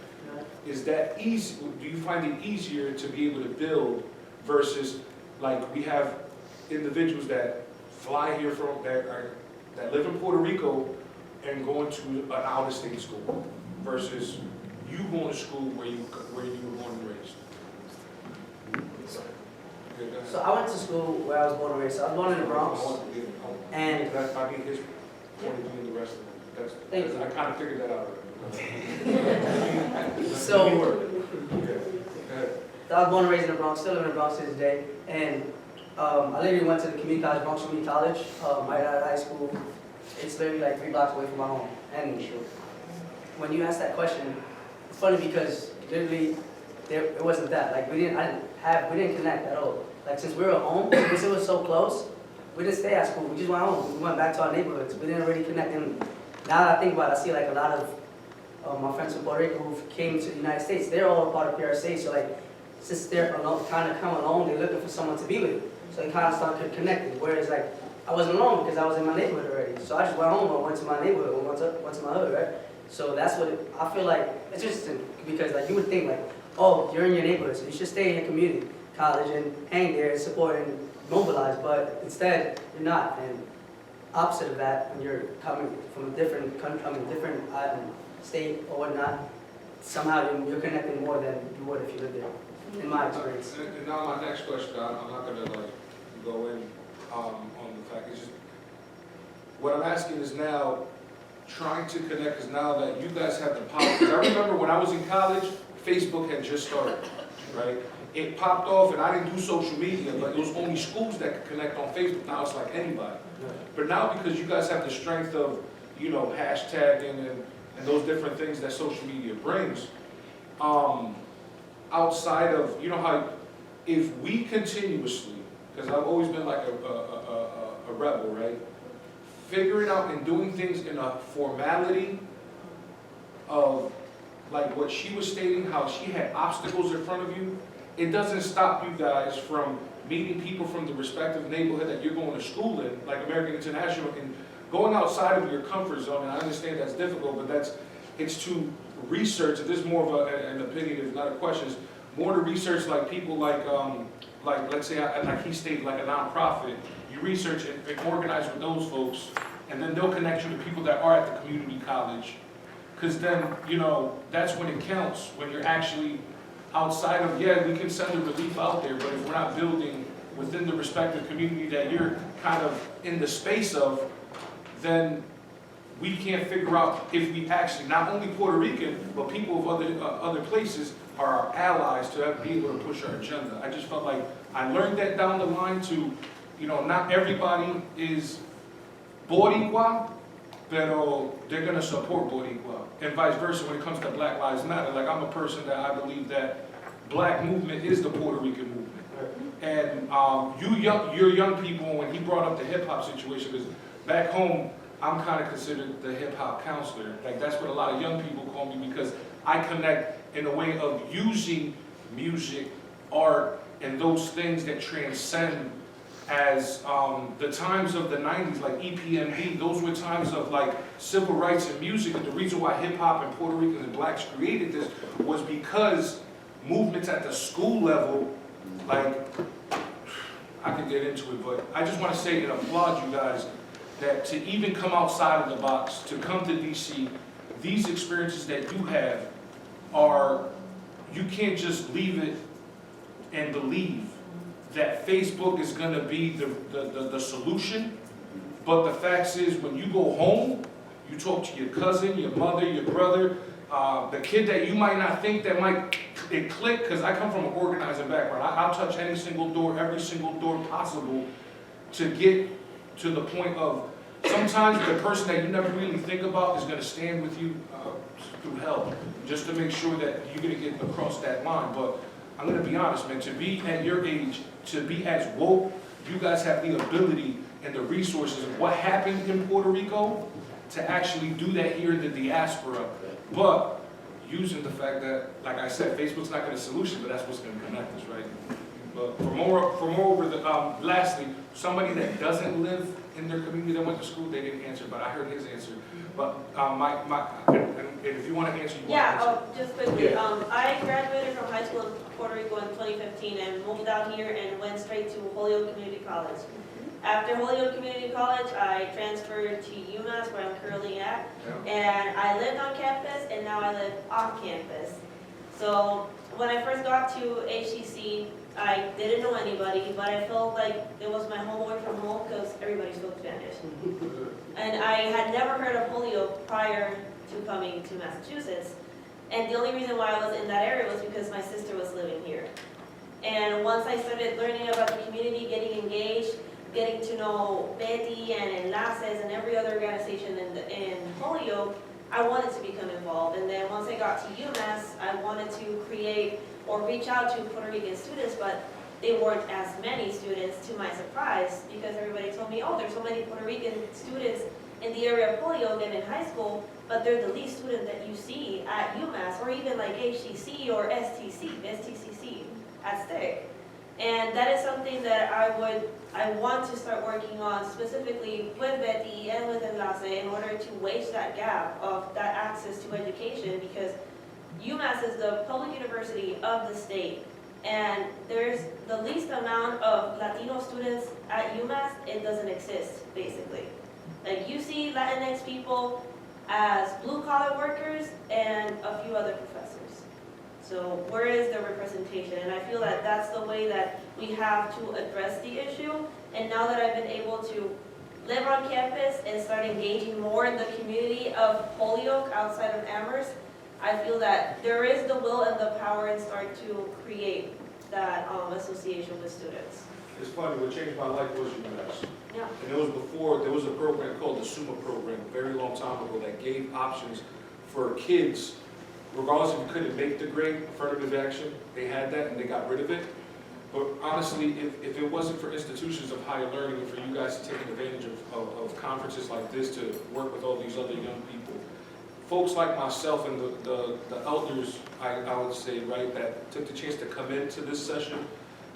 Is that easy, do you find it easier to be able to build versus, like, we have individuals that fly here from, that live in Puerto Rico and going to an out-of-state school versus you going to school where you were born and raised? Yeah, go ahead. So I went to school where I was born and raised. So I was born in the Bronx. And That's, I mean, his point of view and the rest of it. Thank you. I kind of figured that out. So- Yeah, go ahead. I was born and raised in the Bronx, still live in the Bronx to this day. And I literally went to the community college, Bronx Community College, right out of high school. It's literally like 3 blocks away from my home. And when you ask that question, it's funny because literally it wasn't that. Like we didn't connect at all. Like since we were home, since it was so close, we didn't stay at school. We just went home. We went back to our neighborhoods. We didn't really connect. And now that I think about it, I see like a lot of my friends from Puerto Rico who came to the United States. They're all a part of PRC. So like since they're alone, kind of come alone, they're looking for someone to be with. So they kind of started connecting. Whereas like I wasn't alone because I was in my neighborhood already. So I just went home and went to my neighborhood and went to my hood, right? So that's what I feel like. It's interesting because like you would think like, oh, you're in your neighborhood, so you should stay in your community college and hang there and support and mobilize. But instead, you're not. And opposite of that, when you're coming from a different country, different state or whatnot, somehow you're connecting more than you would if you lived there, in my experience. And now my next question, I'm not gonna like go in on the fact, it's just, what I'm asking is now, trying to connect is now that you guys have the power, because I remember when I was in college, Facebook had just started, right? It popped off and I didn't do social media, but it was only schools that could connect on Facebook. Now it's like anybody. But now because you guys have the strength of, you know, hashtagging and those different things that social media brings, outside of, you know how, if we continuously, because I've always been like a rebel, right? Figuring out and doing things in a formality of, like what she was stating, how she had obstacles in front of you, it doesn't stop you guys from meeting people from the respective neighborhood that you're going to school in, like American International, and going outside of your comfort zone. And I understand that's difficult, but it's to research, and this is more of an opinion, if not a question, it's more to research like people like let's say, like he stated, like a nonprofit, you research and organize with those folks, and then they'll connect you to people that are at the community college. Because then, you know, that's when it counts, when you're actually outside of, yeah, we can send the relief out there, but if we're not building within the respective community that you're kind of in the space of, then we can't figure out if we actually, not only Puerto Rican, but people of other places are our allies to be able to push our agenda. I just felt like I learned that down the line to, you know, not everybody is Boricua, but they're going to support Boricua, and vice versa when it comes to Black Lives Matter. Like, I'm a person that I believe that Black movement is the Puerto Rican movement. And your young people, when he brought up the hip-hop situation, because back home, I'm kind of considered the hip-hop counselor. Like, that's what a lot of young people call me, because I connect in a way of using music, art, and those things that transcend as the times of the 90s, like EPMD, those were times of like civil rights and music. And the reason why hip-hop and Puerto Ricans and Blacks created this was because movements at the school level, like, I could get into it, but I just want to say and applaud you guys that to even come outside of the box, to come to DC, these experiences that you have are, you can't just leave it and believe that Facebook is going to be the solution. But the fact is, when you go home, you talk to your cousin, your mother, your brother, the kid that you might not think that might it clicked because I come from an organizing background. I'll touch any single door, every single door possible to get to the point of sometimes the person that you never really think about is going to stand with you through hell just to make sure that you're going to get across that line. But I'm going to be honest, man, to be at your age, to be as woke, you guys have the ability and the resources of what happened in Puerto Rico to actually do that here in the diaspora. But using the fact that, like I said, Facebook's not going to solution, but that's what's going to connect us, right? But lastly, somebody that doesn't live in their community that went to school, they didn't answer, but I heard his answer. But and if you want to answer, you want to answer. Just quickly, I graduated from high school in Puerto Rico in 2015 and moved out here and went straight to Holyoke Community College. After Holyoke Community College, I transferred to UMass, where I'm currently at, and I lived on campus, and now I live off campus. So when I first got to HCC, I didn't know anybody, but I felt like it was my home away from home because everybody spoke Spanish. And I had never heard of Holyoke prior to coming to Massachusetts. And the only reason why I was in that area was because my sister was living here. And once I started learning about the community, getting engaged, getting to know Betty and Enlaces and every other organization in Holyoke, I wanted to become involved. And then once I got to UMass, I wanted to create or reach out to Puerto Rican students, but they weren't as many students, to my surprise, because everybody told me, oh, there's so many Puerto Rican students in the area of Holyoke and in high school, but they're the least student that you see at UMass, or even like HCC or STCC at STIC. And that is something that I want to start working on specifically with Betty and with Enlace in order to wage that gap of that access to education, because UMass is the public university of the state, and there's the least amount of Latino students at UMass. It doesn't exist, basically. Like, you see Latinx people as blue-collar workers and a few other professors. So where is the representation? And I feel that that's the way that we have to address the issue. And now that I've been able to live on campus and start engaging more in the community of Holyoke outside of Amherst, I feel that there is the will and the power and start to create that association with students. It's funny, what changed my life was UMass. Yeah. And it was before, there was a program called the SUMA program, a very long time ago, that gave options for kids, regardless if you couldn't make the grade, affirmative action, they had that and they got rid of it. But honestly, if it wasn't for institutions of higher learning and for you guys to take advantage of conferences like this to work with all these other young people, folks like myself and the elders, I would say, right, that took the chance to come into this session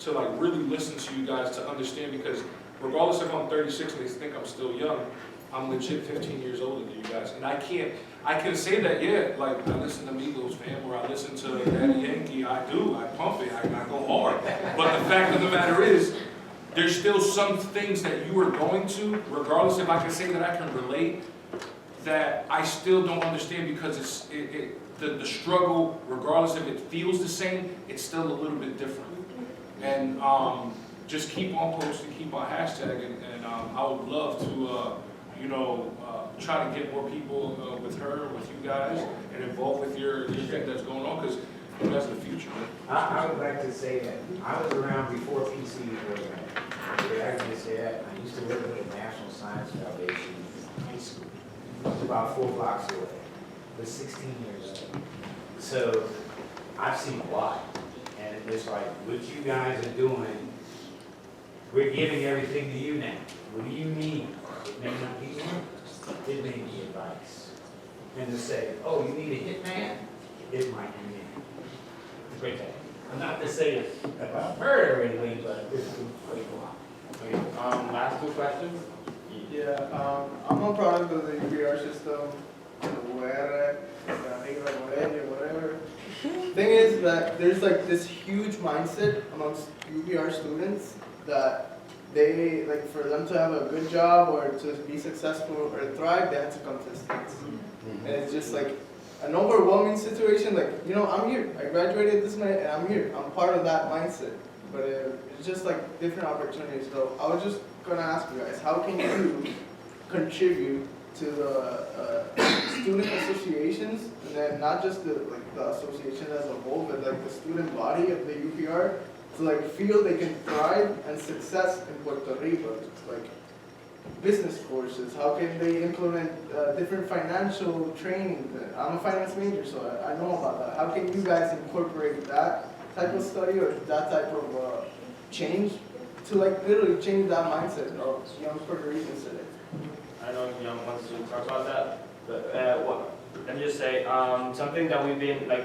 to like really listen to you guys to understand, because regardless if I'm 36 and they think I'm still young, I'm legit 15 years older than you guys. And I can say that, yeah, like I listen to Migos, fam, or I listen to Daddy Yankee, I pump it, I go hard. But the fact of the matter is, there's still some things that you are going to, regardless if I can say that I can relate, that I still don't understand, because the struggle, regardless if it feels the same, it's still a little bit different. And just keep on posting, keep on hashtagging, and I would love to, try to get more people with her, with you guys, and involved with your thing that's going on, because that's the future, man. I would like to say that I was around before PC was around. I can say that. I used to work with the National Science Foundation in high school. It was about 4 blocks away. I was 16 years old. So I've seen why. And it's like, what you guys are doing, we're giving everything to you now. What do you need? It may not be money. It may be advice. And to say, oh, you need a hitman? It might be me. Great day. I'm not to say it's about murder or anything, but it's quite a lot. Okay, last 2 questions. Yeah, I'm a product of the UBR system, whatever. Thing is that there's like this huge mindset amongst UBR students that they, like, for them to have a good job or to be successful or thrive, they have to come to the States. And it's just like an overwhelming situation. Like, I'm here. I graduated this night and I'm here. I'm part of that mindset. But it's just like different opportunities. So I was just gonna ask you guys, how can you contribute to the student associations, and then not just the association as a whole, but like the student body of the UPR, to like feel they can thrive and success in Puerto Rico. It's like business courses, how can they implement different financial training? I'm a finance major, so I know about that. How can you guys incorporate that type of study or that type of change to like literally change that mindset of young Puerto Ricans today? I don't know if Gian wants to talk about that, but let me just say, something that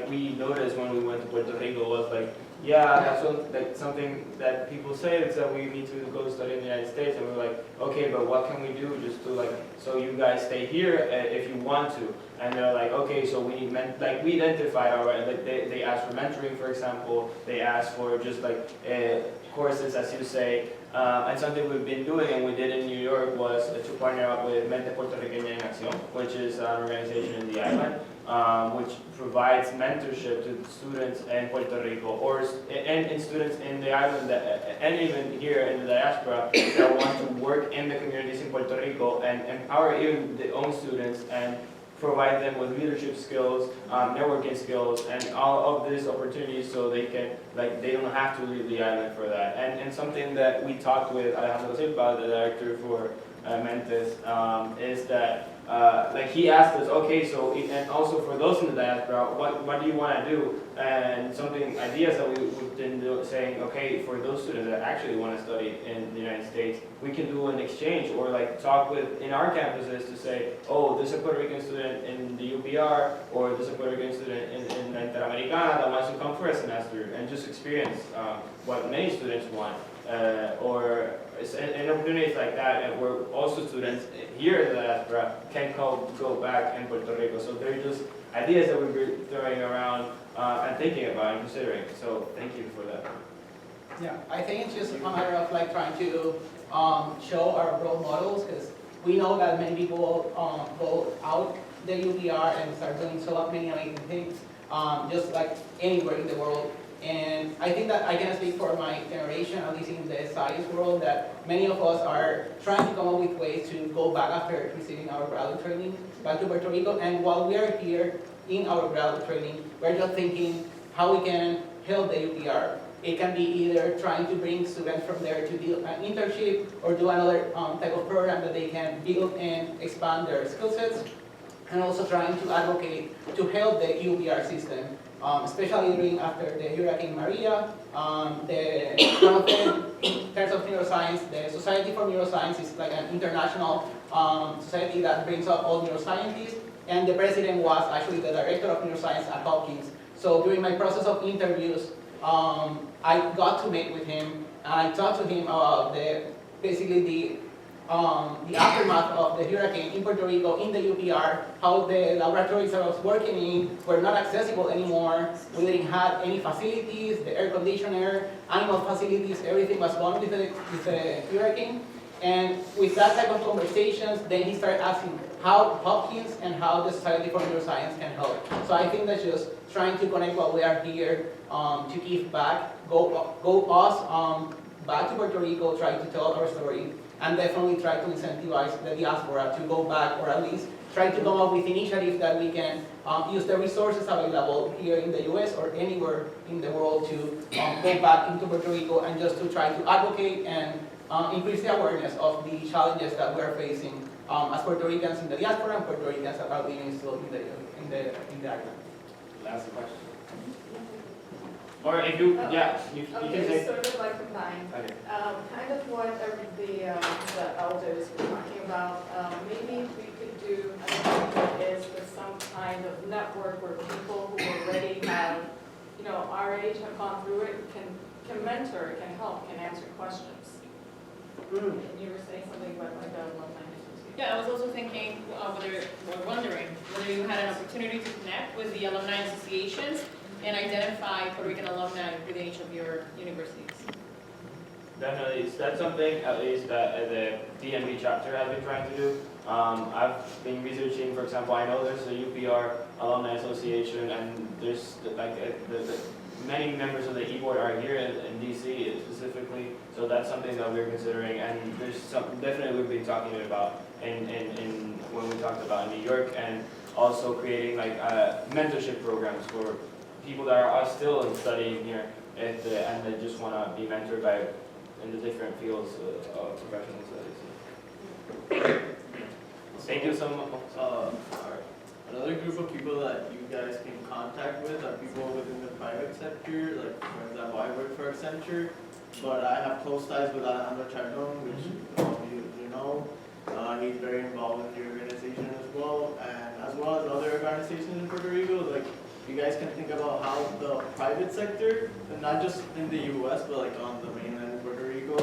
we noticed when we went to Puerto Rico was like, yeah, that's something that people say is that we need to go study in the United States, and we're like, okay, but what can we do just to so you guys stay here if you want to? And they're like, okay, so we need we identified already, they asked for mentoring, for example, they asked for just courses, as you say, and something we've been doing and we did in New York was to partner up with Mente Puerto Rican en Acción, which is an organization in the island, which provides mentorship to students in Puerto Rico and students in the island and even here in the diaspora that want to work in the communities in Puerto Rico and empower even their own students and provide them with leadership skills, networking skills, and all of these opportunities so they can, they don't have to leave the island for that. And something that we talked with Alejandro Silva, the director for Mentes, is that he asked us, okay, so, and also for those in the diaspora, what do you want to do? And ideas that we've been saying, okay, for those students that actually want to study in the United States, we can do an exchange or talk in our campuses to say, oh, there's a Puerto Rican student in the UPR, or there's a Puerto Rican student in Interamericana that wants to come for a semester and just experience what many students want. Or opportunities like that, and where also students here in the diaspora can go back in Puerto Rico. So they're just ideas that we're throwing around and thinking about and considering. So thank you for that. Yeah, I think it's just a matter of trying to show our role models, because we know that many people go out the UPR and start doing so many amazing things, just anywhere in the world. And I think that I can speak for my generation, at least in the science world, that many of us are trying to come up with ways to go back after receiving our graduate training back to Puerto Rico. And while we are here in our graduate training, we're just thinking how we can help the UPR. It can be either trying to bring students from there to do an internship or do another type of program that they can build and expand their skill sets, and also trying to advocate to help the UPR system. Especially during after the Hurricane Maria, one of them, in terms of neuroscience, the Society for Neuroscience is an international society that brings up all neuroscientists, and the president was actually the director of neuroscience at Hopkins. So during my process of interviews, I got to meet with him, and I talked to him about basically the aftermath of the hurricane in Puerto Rico, in the UPR, how the laboratories I was working in were not accessible anymore. We didn't have any facilities, the air conditioner, animal facilities, everything was gone with the hurricane. And with that type of conversations, then he started asking how Hopkins and how the Society for Neuroscience can help. So I think that's just trying to connect what we are here to give back, go us back to Puerto Rico, try to tell our story, and definitely try to incentivize the diaspora to go back, or at least try to come up with initiatives that we can use the resources available here in the US or anywhere in the world to go back into Puerto Rico and just to try to advocate and increase the awareness of the challenges that we are facing as Puerto Ricans in the diaspora and Puerto Ricans that are living still in the island. Last question. Or if you, yeah, you can Okay, say. sort of combined. Okay. Kind of what the elders were talking about. Maybe we could do, I don't know what it is, but some kind of network where people who already have, our age have gone through it, can mentor, can help, can answer questions. And you were saying something about alumni association. Yeah, I was also thinking, wondering whether you had an opportunity to connect with the alumni associations and identify Puerto Rican alumni within each of your universities. Definitely, that's something at least that the DMV chapter has been trying to do. I've been researching, for example, I know there's a UPR Alumni Association, and there's like the many members of the e-board are here in DC specifically, so that's something that we're considering, and there's some definitely we've been talking about in when we talked about in New York, and also creating like mentorship programs for people that are still studying here and they just want to be mentored by in the different fields of professional studies. Thank you so much. Another group of people that you guys can contact with are people within the private sector. Like, for example, I work for Centro, but I have close ties with Alejandro Chardon, which you know. He's very involved with the organization as well as other organizations in Puerto Rico. Like, you guys can think about how the private sector, and not just in the U.S., but like on the mainland of Puerto Rico,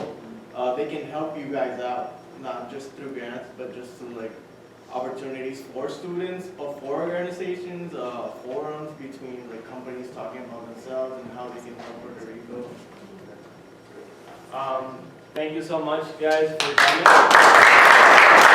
they can help you guys out, not just through grants, but just through like opportunities for students or for organizations, forums between like companies talking about themselves and how they can help Puerto Rico. Thank you so much, guys, for coming.